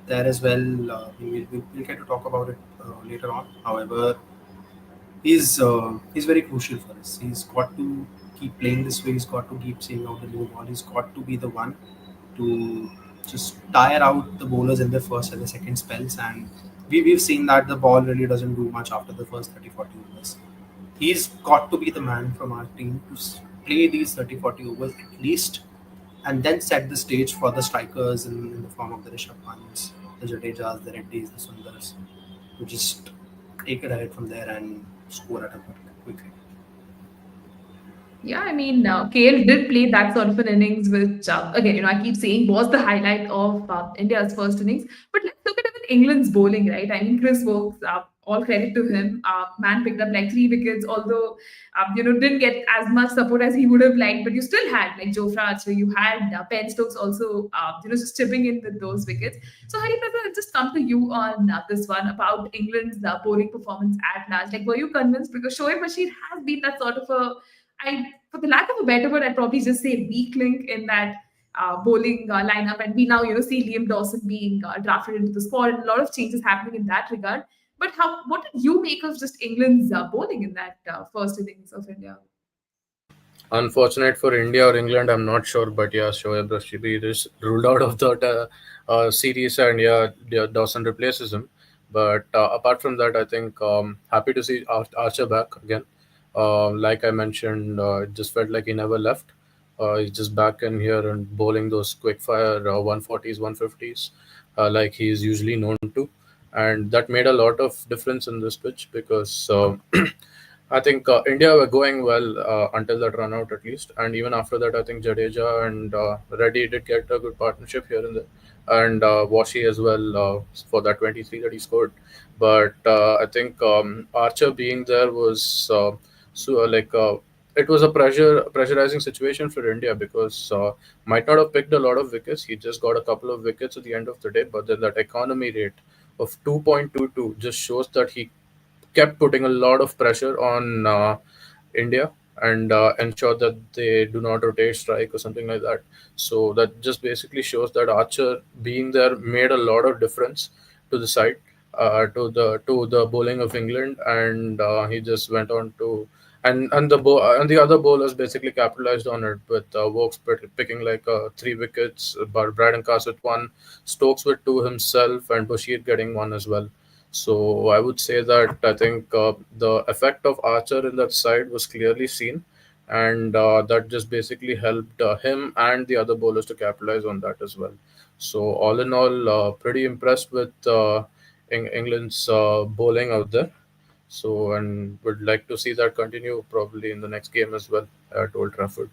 There as well, we'll get to talk about it later on. However, he's very crucial for us. He's got to keep playing this way. He's got to keep seeing out the new ball. He's got to be the one to just tire out the bowlers in the first and the second spells. And we've seen that the ball really doesn't do much after the first 30-40 overs. He's got to be the man from our team to play these 30-40 overs at least, and then set the stage for the strikers in the form of the Rishabh Pants, the Jadejas, the Reddys, the Sundars, to just take it ahead from there and score at a quick rate. Yeah, I mean, KL did play that sort of an innings, which, again, I keep saying was the highlight of India's first innings. But let's look at even England's bowling, right? I mean, Chris Woakes, all credit to him. Man picked up like 3 wickets, although, didn't get as much support as he would have liked. But you still had like Jofra Archer, you had Ben Stokes also, just chipping in with those wickets. So, Hariprasad, I'll just come to you on this one about England's bowling performance at large. Like, were you convinced? Because Shoaib Bashir has been that sort of for the lack of a better word, I'd probably just say weak link in that bowling lineup. And we now, see Liam Dawson being drafted into the squad, and a lot of changes happening in that regard. But what did you make of just England's bowling in that first innings of India? Unfortunate for India or England, I'm not sure, but yeah, Shoaib Rashidi is ruled out of that series, and yeah, Dawson replaces him. But apart from that, I think happy to see Archer back again. Like I mentioned, it just felt like he never left. He's just back in here and bowling those quick fire 140s, 150s, like he's usually known to. And that made a lot of difference in this pitch because I think India were going well until that run out at least. And even after that, I think Jadeja and Reddy did get a good partnership here and there. And Washi as well for that 23 that he scored. But I think Archer being there was it was a pressurizing situation for India because might not have picked a lot of wickets. He just got a couple of wickets at the end of the day, but then that economy rate of 2.22 just shows that he kept putting a lot of pressure on India and ensure that they do not rotate strike or something like that. So that just basically shows that Archer being there made a lot of difference to the side, to the bowling of England, and he just went on to and the other bowlers basically capitalized on it with Woakes picking like 3 wickets, but Braden Cast with 1, Stokes with 2 himself, and Bashir getting 1 as well. So I would say that I think the effect of Archer in that side was clearly seen, and that just basically helped him and the other bowlers to capitalize on that as well. So all in all, pretty impressed with England's bowling out there. So and would like to see that continue probably in the next game as well at Old Trafford.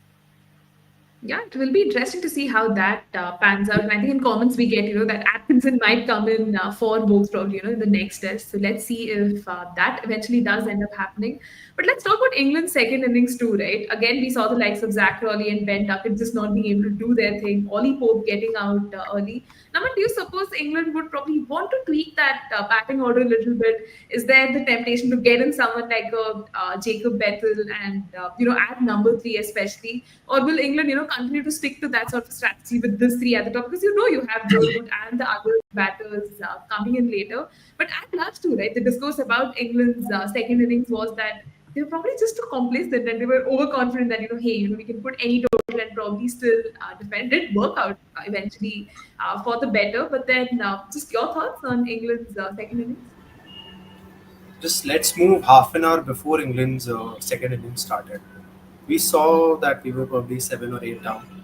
Yeah, it will be interesting to see how that pans out. And I think in comments we get, that Atkinson might come in for Bogues probably, in the next test. So let's see if that eventually does end up happening. But let's talk about England's second innings too, right? Again, we saw the likes of Zach Crawley and Ben Duckett just not being able to do their thing. Ollie Pope getting out early. Naman, do you suppose England would probably want to tweak that batting order a little bit? Is there the temptation to get in someone like Jacob Bethel and, add number 3 especially? Or will England, continue to stick to that sort of strategy with this 3 at the top? Because you have Joe Root and the other batters coming in later. But at large too, right? The discourse about England's second innings was that they were probably just too complacent and they were overconfident that, hey, we can put any total and probably still defend. It did work out eventually for the better. But then just your thoughts on England's second innings? Just let's move half an hour before England's second innings started. We saw that we were probably 7 or 8 down,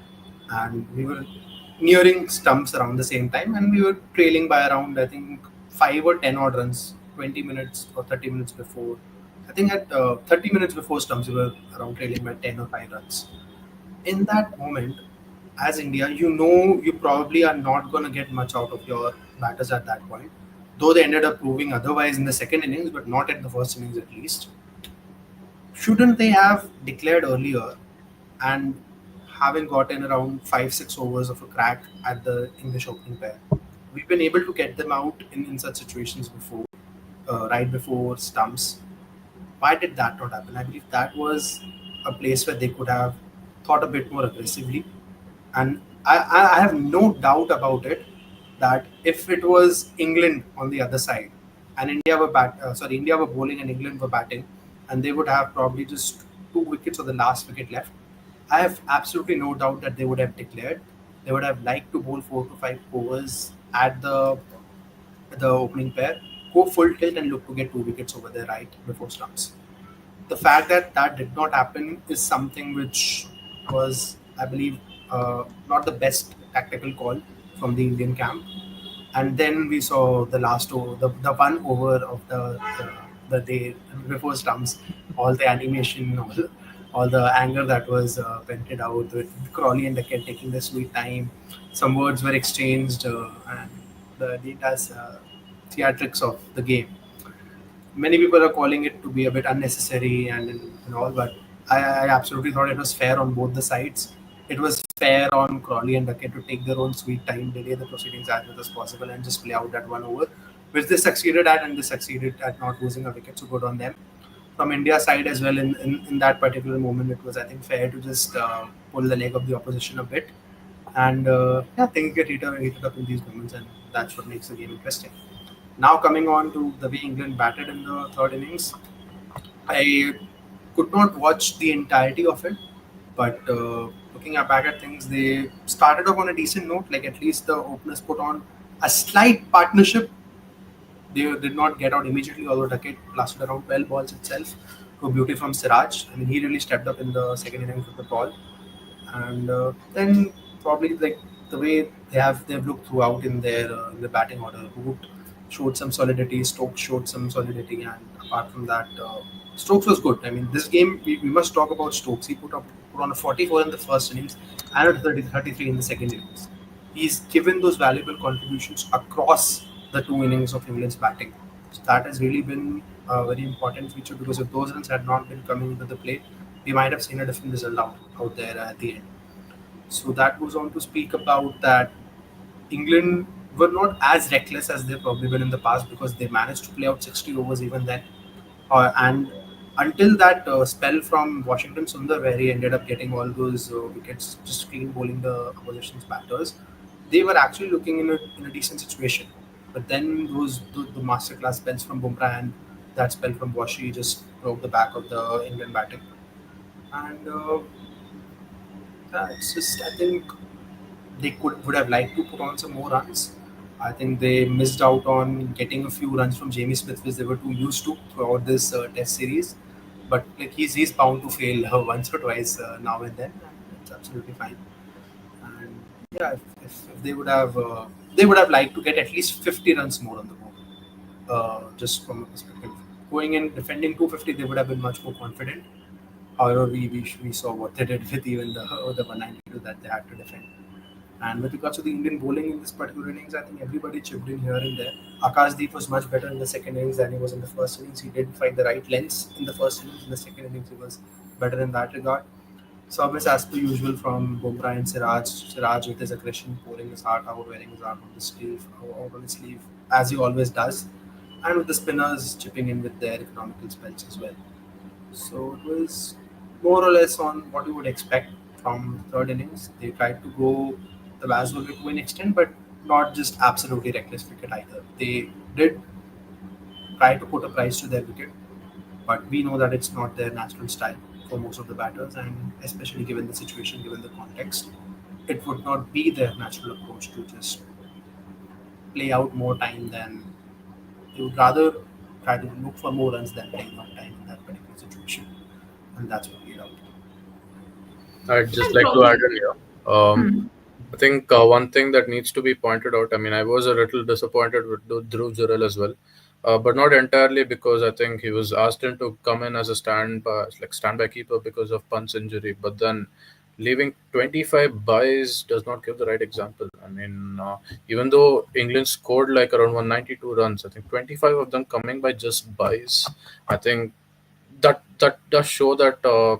and we were nearing stumps around the same time, and we were trailing by around, I think, 5 or 10 odd runs 20 minutes or 30 minutes before. I think at 30 minutes before stumps, we were around trailing by 10 or 5 runs. In that moment, as India, you probably are not going to get much out of your batters at that point, though they ended up proving otherwise in the second innings, but not at the first innings at least. Shouldn't they have declared earlier and having gotten around 5-6 overs of a crack at the English opening pair. We've been able to get them out in such situations before, right before stumps. Why did that not happen? I believe that was a place where they could have thought a bit more aggressively. And I have no doubt about it that if it was England on the other side and India were bowling and England were batting, and they would have probably just 2 wickets or the last wicket left, I have absolutely no doubt that they would have declared. They would have liked to bowl 4 to 5 overs at the opening pair, go full tilt and look to get 2 wickets over there right before stumps. The fact that that did not happen is something which was, I believe, not the best tactical call from the Indian camp. And then we saw the last over, the 1 over of the day before stumps, all the animation, all the anger that was vented out with Crawley and Duckett taking their sweet time. Some words were exchanged, and the entire theatrics of the game. Many people are calling it to be a bit unnecessary and all, but I absolutely thought it was fair on both the sides. It was fair on Crawley and Duckett to take their own sweet time, delay the proceedings as much as possible, and just play out that 1 over, which they succeeded at, and they succeeded at not losing a wicket. So good on them. From India's side as well, in that particular moment, it was, I think, fair to just pull the leg of the opposition a bit, and yeah, things get heated up in these moments, and that's what makes the game interesting. Now coming on to the way England batted in the third innings, I could not watch the entirety of it, but looking back at things, they started off on a decent note. Like at least the openers put on a slight partnership. They did not get out immediately, although Duckett lasted around 12 balls itself. To beauty from Siraj. I mean, he really stepped up in the second innings with the ball, and then probably like the way they've looked throughout in the batting order. Root showed some solidity, Stokes showed some solidity, and apart from that, Stokes was good. I mean, this game we must talk about Stokes. He put on a 44 in the first innings and a 33 in the second innings. He's given those valuable contributions across the 2 innings of England's batting. So that has really been a very important feature, because if those runs had not been coming into the play, we might have seen a different result out there at the end. So that goes on to speak about that England were not as reckless as they've probably been in the past, because they managed to play out 60 overs even then. And until that spell from Washington Sundar, where he ended up getting all those wickets, just clean bowling the opposition's batters, they were actually looking in a decent situation. But then the masterclass spells from Bumrah and that spell from Washi just broke the back of the England batting. And yeah, it's just, I think they would have liked to put on some more runs. I think they missed out on getting a few runs from Jamie Smith, which they were too used to throughout this Test series. But like he's bound to fail once or twice now and then, and it's absolutely fine. And yeah, if they would have liked to get at least 50 runs more on the board. Just from a perspective, going in defending 250, they would have been much more confident. However, we saw what they did with even the 192 that they had to defend. And with regards to the Indian bowling in this particular innings, I think everybody chipped in here and there. Akashdeep was much better in the second innings than he was in the first innings. He did find the right lengths in the first innings. In the second innings, he was better in that regard. Service as per usual from Bumrah and Siraj. Siraj with his aggression, pouring his heart out, wearing his heart on the sleeve, out on his sleeve, as he always does. And with the spinners chipping in with their economical spells as well. So it was more or less on what you would expect from third innings. They tried to go the Basel way to an extent, but not just absolutely reckless cricket either. They did try to put a price to their wicket, but we know that it's not their natural style for most of the batters, and especially given the situation, given the context, it would not be their natural approach to just play out more time than they would rather try to look for more runs than playing out time in that particular situation, and that's what played out. I'd just And like to probably, add in here. hmm. I think one thing that needs to be pointed out. I mean, I was a little disappointed with Dhruv Jurel as well, but not entirely, because I think he was asked in to come in as a standby keeper because of Pant's injury. But then leaving 25 buys does not give the right example. I mean, even though England scored like around 192 runs, I think 25 of them coming by just buys. I think that does show that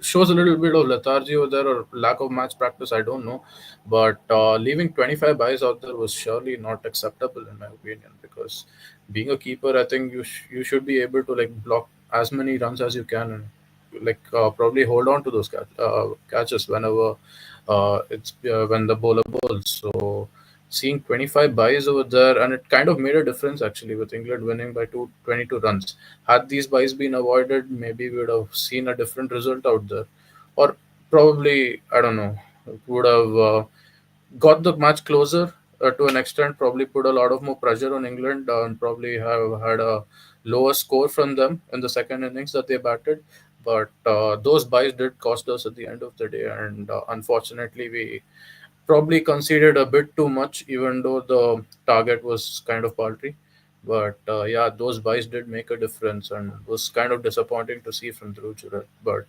shows a little bit of lethargy over there or lack of match practice. I don't know, but leaving 25 buys out there was surely not acceptable in my opinion. Because being a keeper, I think you should be able to like block as many runs as you can and like probably hold on to those catches whenever it's when the bowler bowls. So seeing 25 buys over there, and it kind of made a difference actually with England winning by 22 runs. Had these buys been avoided, maybe we would have seen a different result out there, or probably I don't know, would have got the match closer to an extent. Probably put a lot of more pressure on England and probably have had a lower score from them in the second innings that they batted. But those buys did cost us at the end of the day, and unfortunately we probably conceded a bit too much, even though the target was kind of paltry. But yeah, those buys did make a difference, and was kind of disappointing to see from Dhruv Jural. But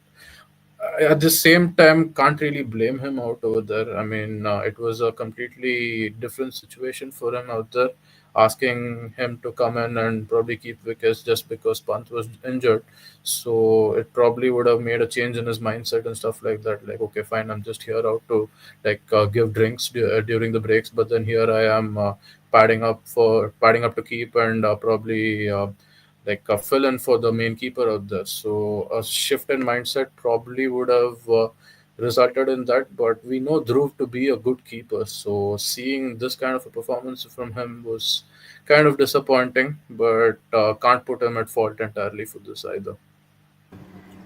at the same time, can't really blame him out over there. I mean, it was a completely different situation for him out there, asking him to come in and probably keep wickets just because Pant was injured. So it probably would have made a change in his mindset and stuff like that. Like, okay, fine, I'm just here out to like give drinks during the breaks, but then here I am padding up to keep and probably. Like a fill in for the main keeper out there. So a shift in mindset probably would have resulted in that. But we know Dhruv to be a good keeper. So seeing this kind of a performance from him was kind of disappointing, but can't put him at fault entirely for this either.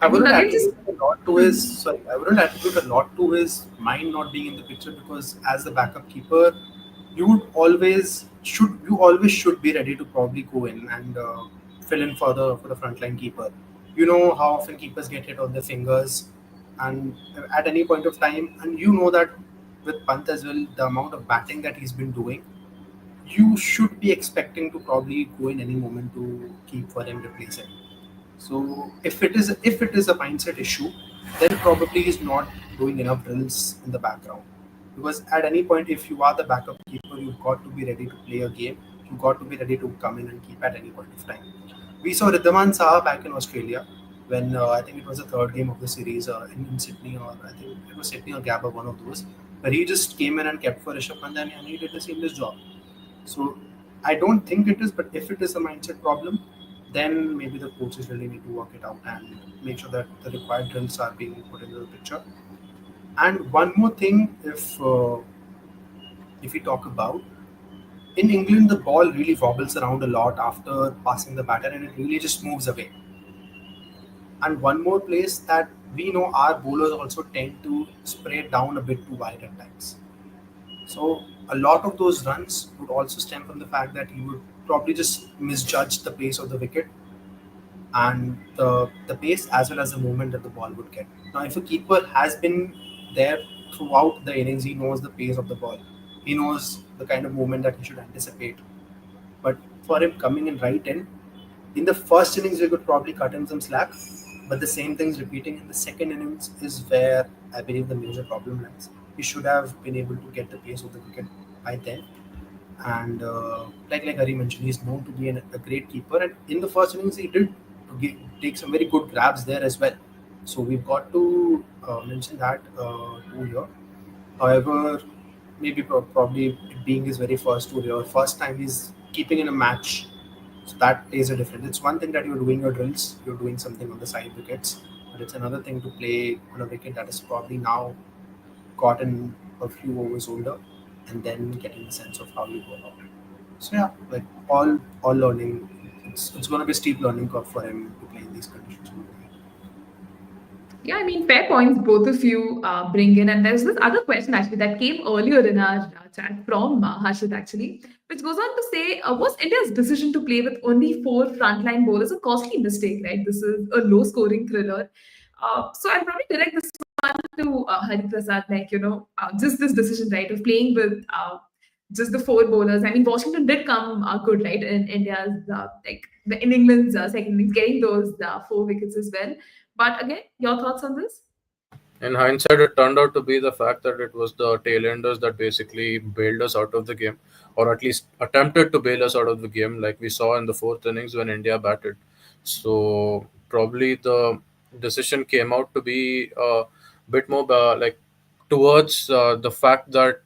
I I think wouldn't again, just attribute a lot to his sorry, I wouldn't attribute a lot to his mind not being in the picture because as the backup keeper, you always should be ready to probably go in and fill in for the frontline keeper. You know how often keepers get hit on their fingers, and at any point of time, and you know that with Pant as well, the amount of batting that he's been doing, you should be expecting to probably go in any moment to keep for him, replace him. So if it is a mindset issue, then probably he's not doing enough drills in the background. Because at any point, if you are the backup keeper, you've got to be ready to play a game. You've got to be ready to come in and keep at any point of time. We saw Ridhaman Saha back in Australia when I think it was the third game of the series in Sydney, or I think it was Sydney or Gabba, one of those, where he just came in and kept for Rishabh Pant and he did the seamless job. So I don't think it is, but if it is a mindset problem, then maybe the coaches really need to work it out and make sure that the required drills are being put into the picture. And one more thing, if we talk about in England, the ball really wobbles around a lot after passing the batter, and it really just moves away. And one more place that we know our bowlers also tend to spray down a bit too wide at times. So a lot of those runs would also stem from the fact that you would probably just misjudge the pace of the wicket and the pace as well as the movement that the ball would get. Now, if a keeper has been there throughout the innings, he knows the pace of the ball. He knows the kind of movement that he should anticipate. But for him coming in the first innings, we could probably cut him some slack. But the same things repeating in the second innings is where I believe the major problem lies. He should have been able to get the pace of the wicket by then. And like Hari mentioned, he's known to be a great keeper. And in the first innings, he did take some very good grabs there as well. So we've got to mention that too here. However, maybe probably it being his very first tour here, first time he's keeping in a match, so that plays a difference. It's one thing that you're doing your drills, you're doing something on the side wickets, but it's another thing to play on a wicket that is probably now gotten a few overs older, and then getting a sense of how you go about it. So yeah, like all learning, it's going to be a steep learning curve for him to play in these conditions. Yeah, I mean, fair points both of you bring in. And there's this other question actually that came earlier in our chat from Harshit actually, which goes on to say, was India's decision to play with only four frontline bowlers a costly mistake, right? This is a low scoring thriller. So I'll probably direct this one to Hariprasad, like, just this decision, right, of playing with just the four bowlers. I mean, Washington did come good, right, in India's, in England's second innings, getting those four wickets as well. But again, your thoughts on this? In hindsight, it turned out to be the fact that it was the tailenders that basically bailed us out of the game, or at least attempted to bail us out of the game, like we saw in the fourth innings when India batted. So probably the decision came out to be a bit more like towards the fact that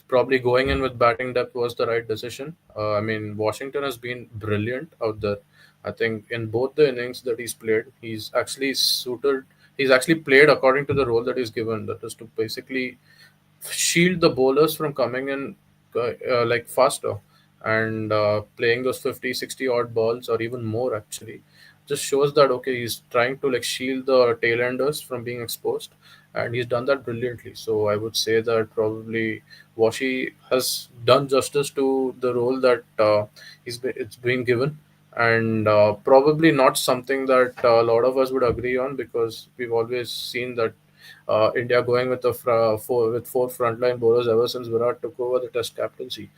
probably going in with batting depth was the right decision. I mean, Washington has been brilliant out there. I think in both the innings that he's played, he's actually suited. He's actually played according to the role that he's given. That is to basically shield the bowlers from coming in like faster and playing those 50, 60 odd balls or even more actually just shows that okay, he's trying to like shield the tailenders from being exposed, and he's done that brilliantly. So I would say that probably Washi has done justice to the role that it's being given, and probably not something that a lot of us would agree on, because we've always seen that India going with four frontline bowlers ever since Virat took over the Test captaincy,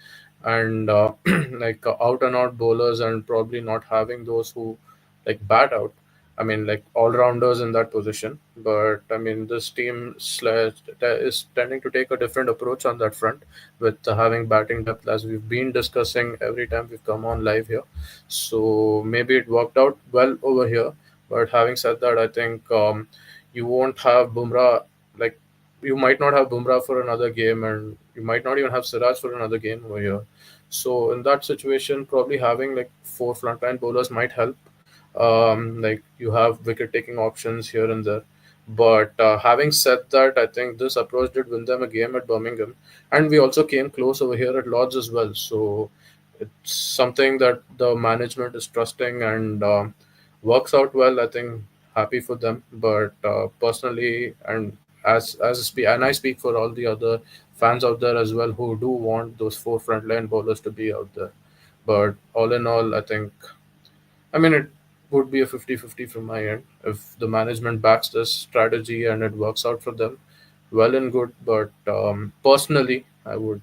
and like out and out bowlers, and probably not having those who like bat out. I mean, like all rounders in that position. But I mean, this team is tending to take a different approach on that front with having batting depth, as we've been discussing every time we've come on live here. So maybe it worked out well over here. But having said that, I think you won't have Bumrah, like you might not have Bumrah for another game, and you might not even have Siraj for another game over here. So in that situation, probably having like four frontline bowlers might help. Like you have wicket taking options here and there. But having said that, I think this approach did win them a game at Birmingham, and we also came close over here at Lords as well. So it's something that the management is trusting, and works out well. I think happy for them. But personally, and and I speak for all the other fans out there as well who do want those four frontline bowlers to be out there. But all in all, I mean, it would be a 50-50 from my end. If the management backs this strategy and it works out for them, well and good. But personally, I would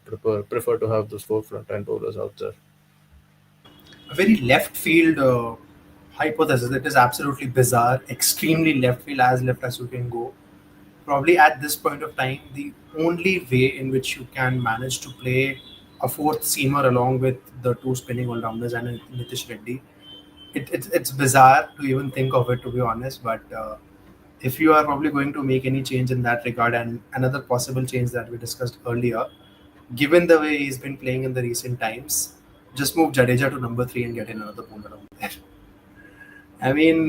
prefer to have those four frontline bowlers out there. A very left field hypothesis. It is absolutely bizarre, extremely left field, as left as you can go. Probably at this point of time, the only way in which you can manage to play a fourth seamer along with the two spinning all rounders and Nitish Reddy. It's bizarre to even think of it, to be honest. But if you are probably going to make any change in that regard, and another possible change that we discussed earlier, given the way he's been playing in the recent times, just move Jadeja to number 3 and get in another bowler out there. I mean,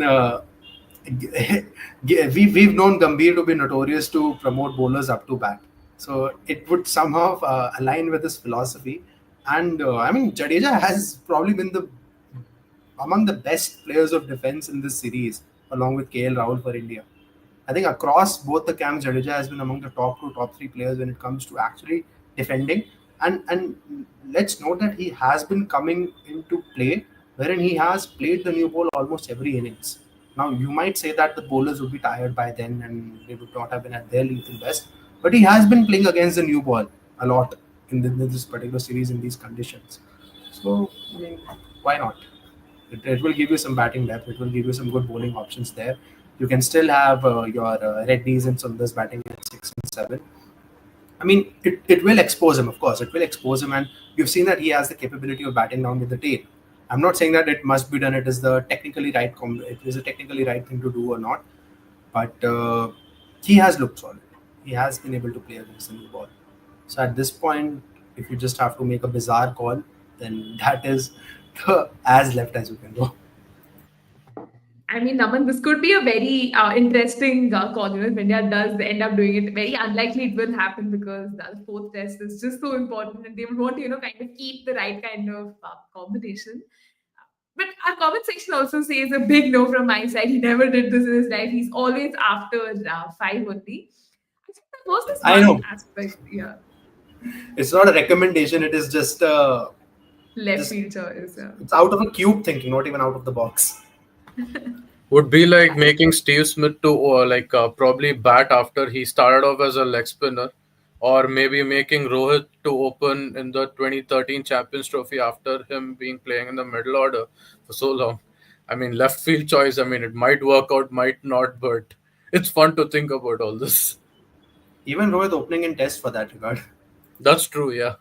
we've known Gambhir to be notorious to promote bowlers up to bat. So it would somehow align with his philosophy. And I mean, Jadeja has probably been the among the best players of defense in this series, along with KL Rahul for India. I think across both the camps, Jadeja has been among the top 2, top 3 players when it comes to actually defending. And let's note that he has been coming into play wherein he has played the new ball almost every innings. Now you might say that the bowlers would be tired by then and they would not have been at their lethal best, but he has been playing against the new ball a lot in this particular series in these conditions. So I mean, why not? It will give you some batting depth. It will give you some good bowling options there. You can still have your Reddies and Sundars batting at 6 and 7. I mean, it will expose him, of course. It will expose him, and you've seen that he has the capability of batting down with the tail. I'm not saying that it must be done. It is the technically right. It is a technically right thing to do or not, but he has looked solid. He has been able to play against the new ball. So at this point, if you just have to make a bizarre call, then that is as left as you can go. I mean, Naman, this could be a very interesting call. If India does end up doing it, very unlikely it will happen because the fourth test is just so important, and they would want to, kind of keep the right kind of combination. But our comment section also says a big no from my side. He never did this in his life. He's always after five only. I think there was this I one know. aspect, yeah, It's not a recommendation. It is just left just field choice. Yeah. it's out of a cube thinking, not even out of the box. Would be like making Steve Smith to probably bat after he started off as a leg spinner, or maybe making Rohit to open in the 2013 Champions Trophy after him being playing in the middle order for so long. I mean, left field choice. I mean, it might work out, might not, but it's fun to think about all this. Even Rohit opening in test for that regard. That's true, yeah.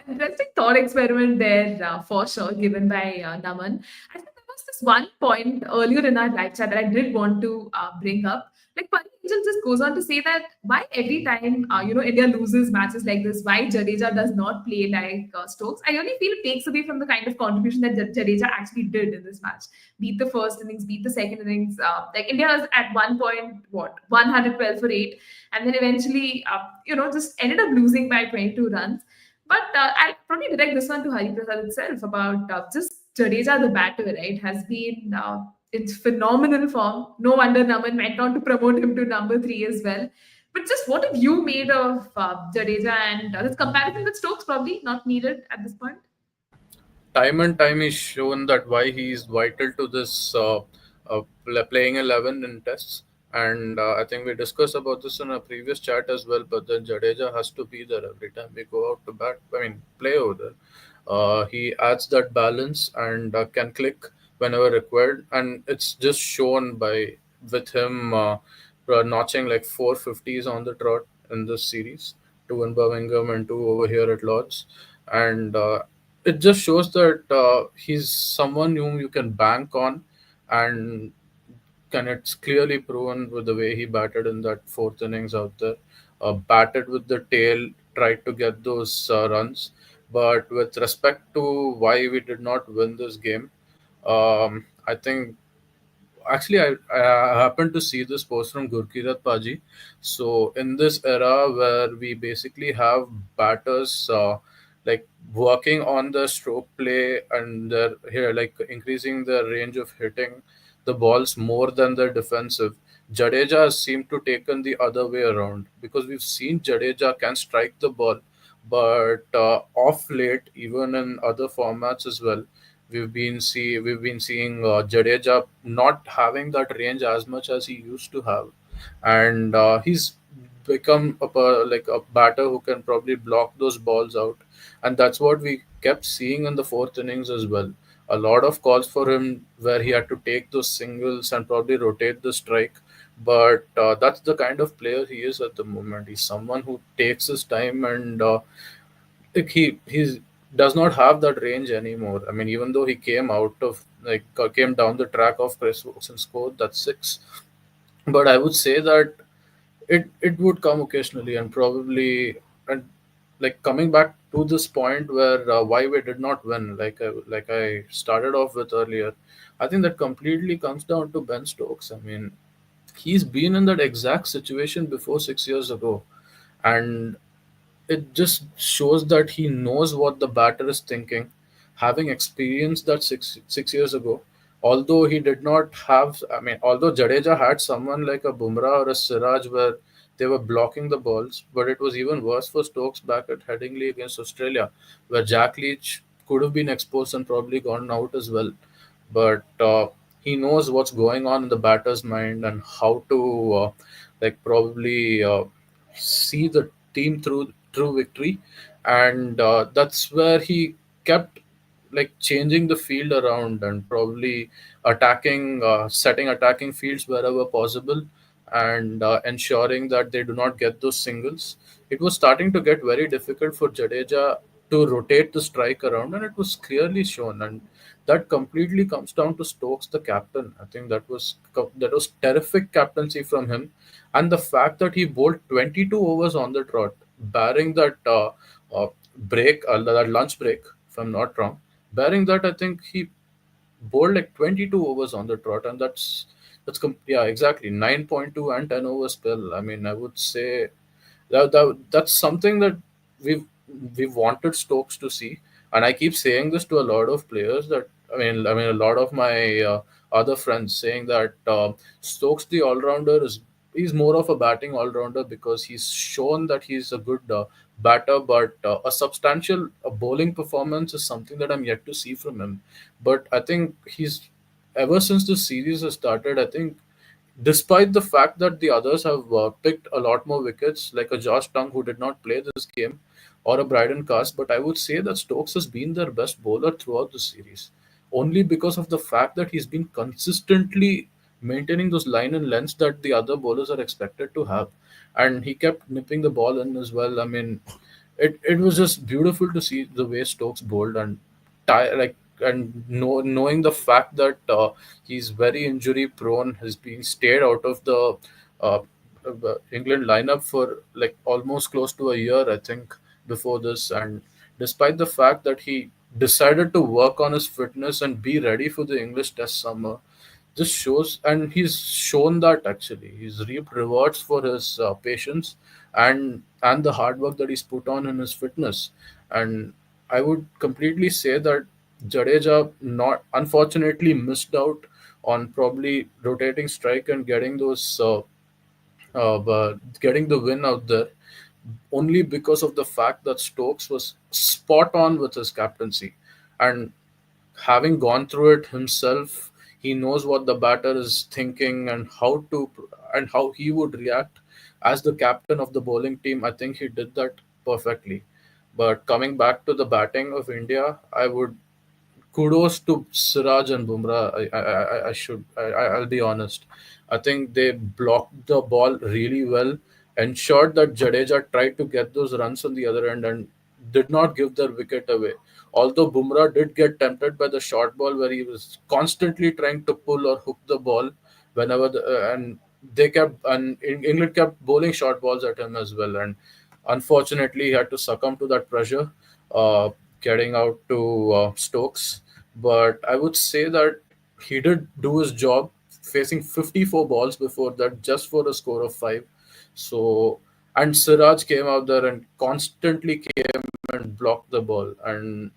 Interesting thought experiment there for sure, given by Naman. I think there was this one point earlier in our live chat that I did want to bring up. Like Pani Angel just goes on to say that why every time India loses matches like this, why Jadeja does not play like Stokes. I really feel it takes away from the kind of contribution that Jadeja actually did in this match. Beat the first innings, beat the second innings. Like India was at one point 112 for 8, and then eventually just ended up losing by 22 runs. But I'll probably direct this one to Hariprasad itself about just Jadeja, the batter, right, has been in phenomenal form. No wonder Naman went on to promote him to number 3 as well. But just what have you made of Jadeja, and this comparison with Stokes probably not needed at this point? Time and time he's shown that why he is vital to this playing 11 in tests. And I think we discussed about this in a previous chat as well. But then Jadeja has to be there every time we go out to bat. I mean, play over there. He adds that balance and can click whenever required, and it's just shown by with him notching like 450s on the trot in this series, two in Birmingham and two over here at Lords, and it just shows that he's someone whom you can bank on, and it's clearly proven with the way he batted in that fourth innings out there. Batted with the tail, tried to get those runs. But with respect to why we did not win this game, I think actually I happened to see this post from Gurkirat Paji. So in this era where we basically have batters like working on the stroke play and they're here like increasing the range of hitting the balls more than their defensive. Jadeja has seemed to taken the other way around because we've seen Jadeja can strike the ball, but off late, even in other formats as well, we've been seeing Jadeja not having that range as much as he used to have, and he's become like a batter who can probably block those balls out, and that's what we kept seeing in the fourth innings as well. A lot of calls for him where he had to take those singles and probably rotate the strike. But that's the kind of player he is at the moment. He's someone who takes his time and like he does not have that range anymore. I mean, even though he came out of like came down the track of Chris Wilson scored that six, but I would say that it would come occasionally and probably and like coming back to this point where why we did not win, like I started off with earlier. I think that completely comes down to Ben Stokes. I mean, he's been in that exact situation before 6 years ago, and it just shows that he knows what the batter is thinking, having experienced that six years ago. Although he did not have, I mean, although Jadeja had someone like a Bumrah or a Siraj where they were blocking the balls, but it was even worse for Stokes back at Headingley against Australia, where Jack Leach could have been exposed and probably gone out as well. But he knows what's going on in the batter's mind and how to like probably see the team through victory, and that's where he kept like changing the field around and probably attacking setting attacking fields wherever possible, and ensuring that they do not get those singles. It was starting to get very difficult for Jadeja to rotate the strike around, and it was clearly shown. And that completely comes down to Stokes, the captain. I think that was terrific captaincy from him, and the fact that he bowled 22 overs on the trot, barring that that lunch break, if I'm not wrong. Barring that, I think he bowled like 22 overs on the trot, and yeah, exactly 9.2 and 10 over spell. I mean, I would say that's something that we've we've wanted Stokes to see, and I keep saying this to a lot of players that I mean a lot of my other friends saying that Stokes the all rounder is he's more of a batting all rounder because he's shown that he's a good batter, but a substantial bowling performance is something that I'm yet to see from him. But I think he's ever since the series has started, I think despite the fact that the others have picked a lot more wickets, like a Josh Tongue who did not play this game, or a Bryden Cast, but I would say that Stokes has been their best bowler throughout the series, only because of the fact that he's been consistently maintaining those line and lengths that the other bowlers are expected to have, and he kept nipping the ball in as well. I mean, it was just beautiful to see the way Stokes bowled and like and knowing the fact that he's very injury prone, has been stayed out of the uh, England lineup for like almost close to a year, I think, before this. And despite the fact that he decided to work on his fitness and be ready for the English Test summer, this shows, and he's shown that actually he's reaped rewards for his patience and the hard work that he's put on in his fitness. And I would completely say that Jadeja not unfortunately missed out on probably rotating strike and getting those getting the win out there only because of the fact that Stokes was spot on with his captaincy. And having gone through it himself, he knows what the batter is thinking and how he would react as the captain of the bowling team. I think he did that perfectly. But coming back to the batting of India, I would kudos to Siraj and Bumrah. I'll be honest. I think they blocked the ball really well, ensured that Jadeja tried to get those runs on the other end and did not give their wicket away. Although Bumrah did get tempted by the short ball where he was constantly trying to pull or hook the ball whenever and England kept bowling short balls at him as well, and unfortunately he had to succumb to that pressure. Uh, Getting out to Stokes. But I would say that he did do his job, facing 54 balls before that, just for a score of 5. So, and Siraj came out there and constantly came and blocked the ball. And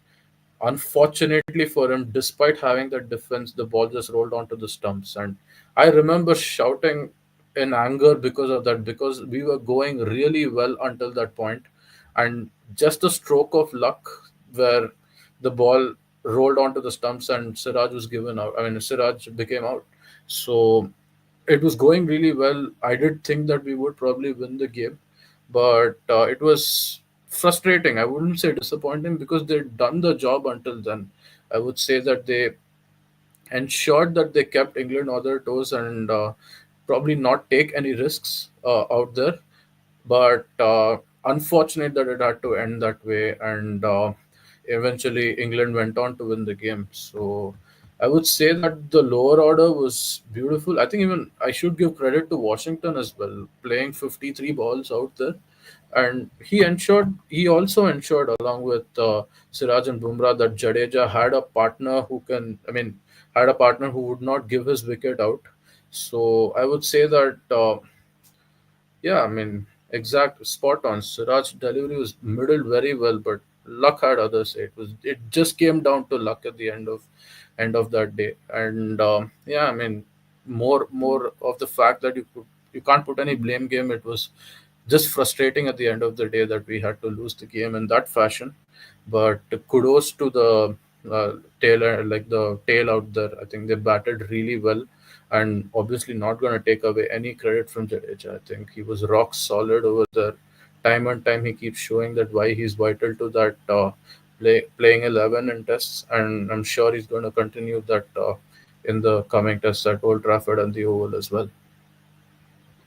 unfortunately for him, despite having that defense, the ball just rolled onto the stumps. And I remember shouting in anger because of that, because we were going really well until that point. And just a stroke of luck where the ball rolled onto the stumps and Siraj was given out. I mean, Siraj became out. So it was going really well. I did think that we would probably win the game, but it was frustrating. I wouldn't say disappointing because they'd done the job until then. I would say that they ensured that they kept England on their toes and probably not take any risks out there. But unfortunate that it had to end that way, and eventually England went on to win the game. So I would say that the lower order was beautiful. I think even I should give credit to Washington as well, playing 53 balls out there. And he also ensured, along with Siraj and Bumrah, that Jadeja had a partner had a partner who would not give his wicket out. So I would say that yeah, I mean, exact spot on. Siraj delivery was middled very well, but luck had other say. It just came down to luck at the end of that day. And yeah, I mean, more of the fact that you can't put any blame game. It was just frustrating at the end of the day that we had to lose the game in that fashion. But kudos to the like the tail out there. I think they batted really well, and obviously not going to take away any credit from Jadeja. I think he was rock solid over there. Time and time, he keeps showing that why he's vital to that playing 11 in tests, and I'm sure he's going to continue that in the coming tests at Old Trafford and the Oval as well.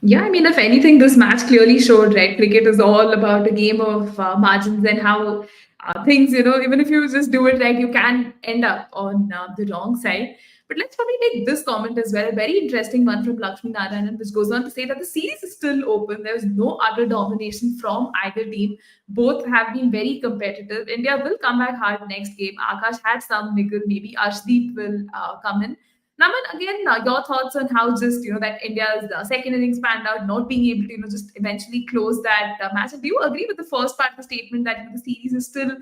Yeah, I mean, if anything, this match clearly showed, right? Cricket is all about a game of margins and how things, even if you just do it right, you can end up on the wrong side. But let's probably take this comment as well, a very interesting one from Lakshmi Narayanan, which goes on to say that the series is still open. There's no utter domination from either team. Both have been very competitive. India will come back hard next game. Akash had some niggle, maybe Arshdeep will come in. Naman, again, your thoughts on how just that India's second innings panned out, not being able to just eventually close that match. And do you agree with the first part of the statement that the series is still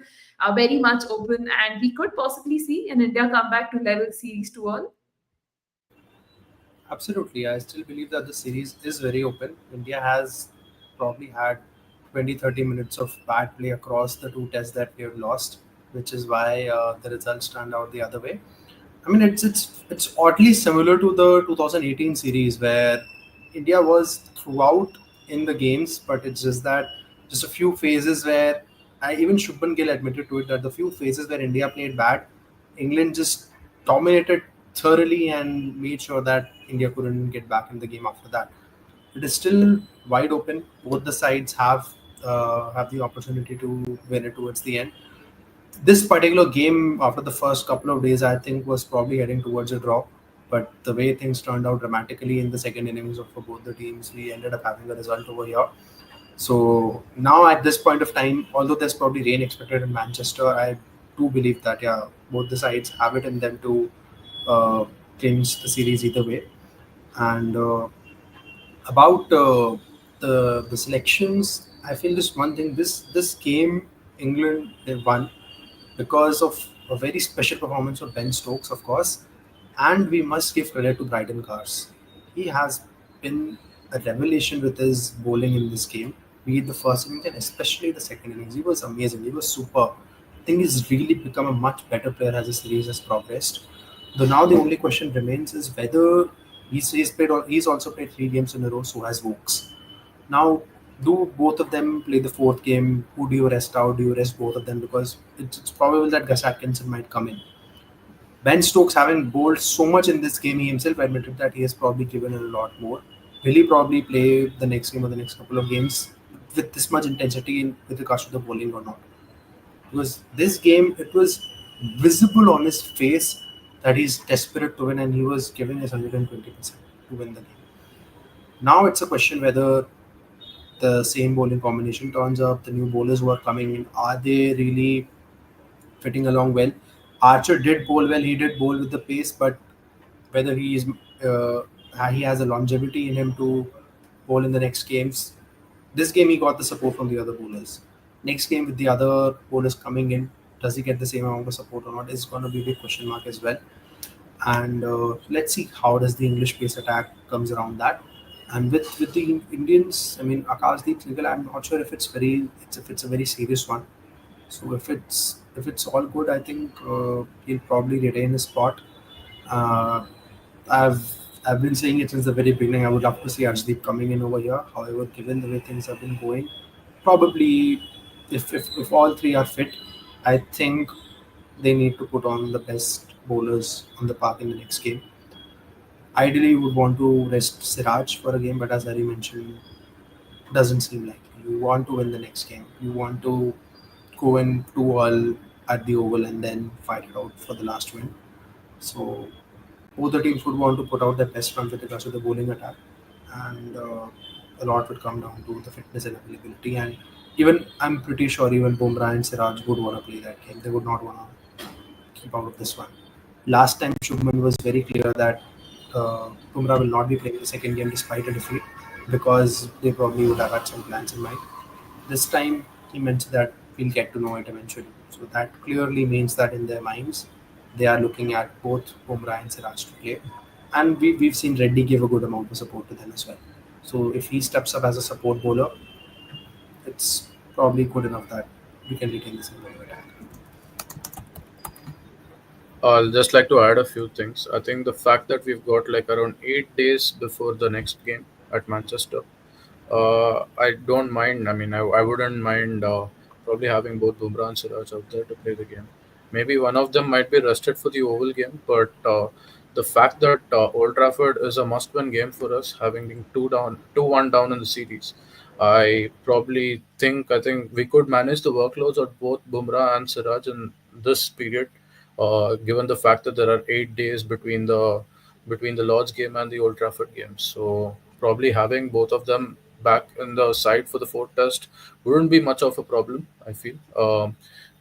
very much open and we could possibly see an India come back to level series 2-all? Absolutely. I still believe that the series is very open. India has probably had 20, 30 minutes of bad play across the two tests that we have lost, which is why the results turned out the other way. I mean, it's oddly similar to the 2018 series where India was throughout in the games, but it's just that just a few phases where even Shubman Gill admitted to it that the few phases where India played bad, England just dominated thoroughly and made sure that India couldn't get back in the game after that. It is still wide open. Both the sides have the opportunity to win it towards the end. This particular game, after the first couple of days, I think was probably heading towards a draw. But the way things turned out dramatically in the second innings for both the teams, we ended up having a result over here. So now at this point of time, although there's probably rain expected in Manchester, I do believe that yeah, both the sides have it in them to uh, clinch the series either way. And about the selections, I feel this one thing. This game, England they won because of a very special performance of Ben Stokes, of course, and we must give credit to Bryden Cars. He has been a revelation with his bowling in this game, be it the first innings and especially the second innings. He was amazing. He was super. I think he's really become a much better player as the series has progressed. Though now the only question remains is whether he's also played 3 games in a row, so has Vokes. Now, do both of them play the fourth game? Who do you rest out? Do you rest both of them? Because it's probable that Gus Atkinson might come in. Ben Stokes, having bowled so much in this game, he himself admitted that he has probably given a lot more. Will he probably play the next game or the next couple of games with this much intensity with regards to the bowling or not? Because this game, it was visible on his face that he's desperate to win and he was giving his 120% to win the game. Now it's a question whether the same bowling combination turns up, the new bowlers who are coming in, are they really fitting along well? Archer did bowl well, he did bowl with the pace, but whether uh, he has a longevity in him to bowl in the next games. This game he got the support from the other bowlers. Next game with the other bowlers coming in, does he get the same amount of support or not? Is going to be a big question mark as well. And let's see how does the English pace attack comes around that. And with the Indians, I mean Akashdeep Singhal, I'm not sure if it's a very serious one. So if it's all good, I think he'll probably retain his spot. Uh, I've I've been saying it since the very beginning. I would love to see Arshdeep coming in over here. However, given the way things have been going, probably if all three are fit, I think they need to put on the best bowlers on the park in the next game. Ideally, you would want to rest Siraj for a game, but as Hari mentioned, doesn't seem likely. You want to win the next game. You want to go in 2 all at the Oval and then fight it out for the last win. So both the teams would want to put out their best front with regards to the bowling attack, and a lot would come down to the fitness and availability. And even I'm pretty sure even Bumrah and Siraj would want to play that game. They would not want to keep out of this one. Last time Shubman was very clear that Bumrah will not be playing the second game despite a defeat because they probably would have had some plans in mind. This time he mentioned that we'll get to know it eventually. So that clearly means that in their minds they are looking at both Bumrah and Siraj to play. And we've seen Reddy give a good amount of support to them as well. So if he steps up as a support bowler, it's probably good enough that we can retain this bowling attack. I'll just like to add a few things. I think the fact that we've got like around 8 days before the next game at Manchester, I don't mind. I mean, I wouldn't mind probably having both Bumrah and Siraj out there to play the game. Maybe one of them might be rested for the Oval game, but the fact that Old Trafford is a must-win game for us, having been 2-1 down in the series, I think we could manage the workloads of both Bumrah and Siraj in this period, given the fact that there are 8 days between the Lord's game and the Old Trafford game. So probably having both of them back in the side for the fourth test wouldn't be much of a problem. I feel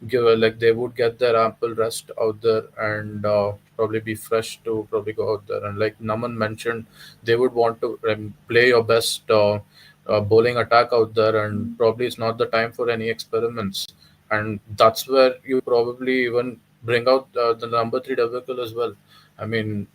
like they would get their ample rest out there and probably be fresh to probably go out there. And like Naman mentioned, they would want to play your best bowling attack out there, and probably it's not the time for any experiments. And that's where you probably even bring out the number three vehicle as well. I mean,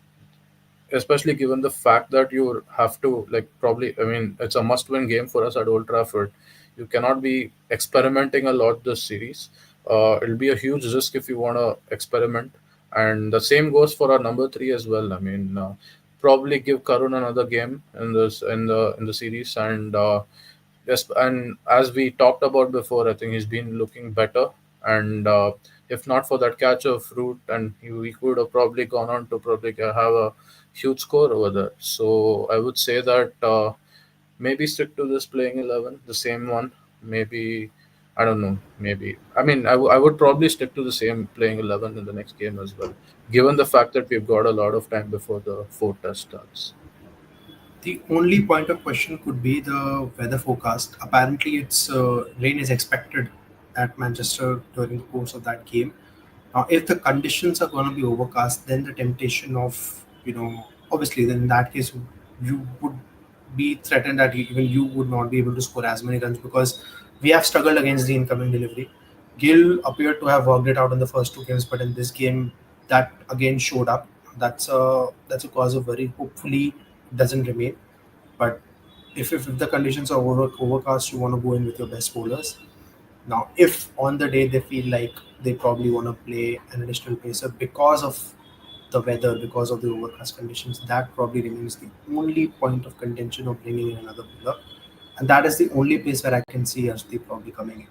especially given the fact that you have to like probably, I mean, it's a must-win game for us at Old Trafford. You cannot be experimenting a lot this series. It'll be a huge risk if you want to experiment, and the same goes for our number three as well. I mean, probably give Karun another game in the series, and yes, and as we talked about before, I think he's been looking better. And if not for that catch of fruit, and he could have probably gone on to probably have a huge score over there. So I would say that maybe stick to this playing 11, the same one. Maybe I don't know. Maybe. I mean, I would probably stick to the same playing 11 in the next game as well, given the fact that we've got a lot of time before the fourth test starts. The only point of question could be the weather forecast. Apparently, it's rain is expected at Manchester during the course of that game. If the conditions are going to be overcast, then the temptation of, obviously, then in that case, you would be threatened that even you would not be able to score as many runs because we have struggled against the incoming delivery. Gill appeared to have worked it out in the first two games, but in this game, that again showed up. That's a cause of worry. Hopefully, it doesn't remain. But if the conditions are overcast, you want to go in with your best bowlers. Now, if on the day they feel like they probably want to play an additional pacer because of the weather, because of the overcast conditions, that probably remains the only point of contention of bringing in another bowler. And that is the only place where I can see Arshdeep probably coming in.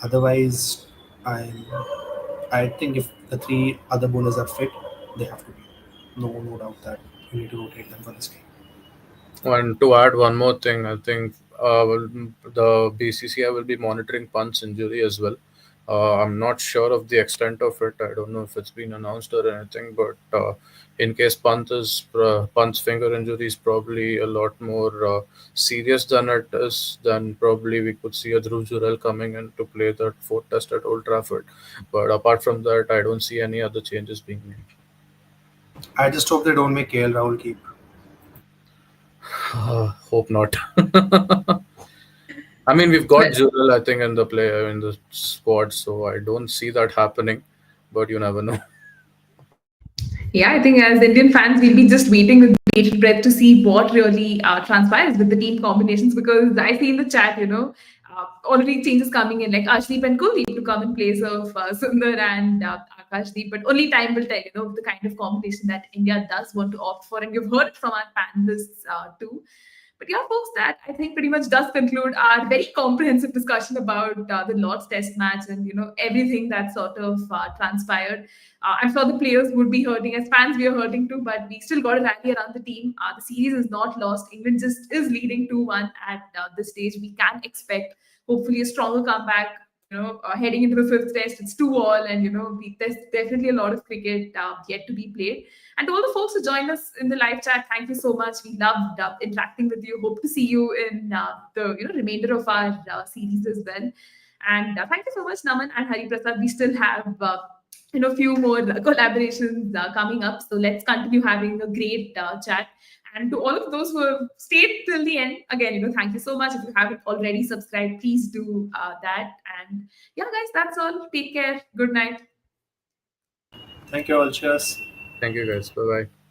Otherwise, I I think if the three other bowlers are fit, they have to be. No doubt that you need to rotate them for this game. And to add one more thing, I think the BCCI will be monitoring Pant's injury as well. I'm not sure of the extent of it. I don't know if it's been announced or anything, but in case Pant's finger injury is probably a lot more serious than it is, then probably we could see a Dhruv Jurel coming in to play that fourth test at Old Trafford. But apart from that, I don't see any other changes being made. I just hope they don't make KL Rahul keep. Hope not. I mean, we've got Well, Jurel, I think, in the player in the squad, so I don't see that happening. But you never know. yeah, I think as Indian fans, we'll be just waiting with bated breath to see what really transpires with the team combinations because I see in the chat, already changes coming in like Arshdeep and Kuldeep to come in place of Sundar and Akashdeep. But only time will tell, the kind of combination that India does want to opt for. And you've heard it from our panelists too. But yeah, folks, that I think pretty much does conclude our very comprehensive discussion about the Lord's Test match and everything that sort of transpired. I'm sure the players would be hurting. As fans, we are hurting too, but we still got to rally around the team. The series is not lost. England just is leading 2-1 at this stage. We can expect hopefully a stronger comeback. Heading into the fifth test, it's 2-all, and there's definitely a lot of cricket yet to be played. And to all the folks who joined us in the live chat, thank you so much. We loved interacting with you. Hope to see you in the remainder of our series as well. And thank you so much, Naman and Hariprasad. We still have few more collaborations coming up. So let's continue having a great chat. And to all of those who have stayed till the end, again, thank you so much. If you haven't already subscribed, please do that. And yeah, guys, that's all. Take care. Good night. Thank you all. Cheers. Thank you, guys. Bye bye.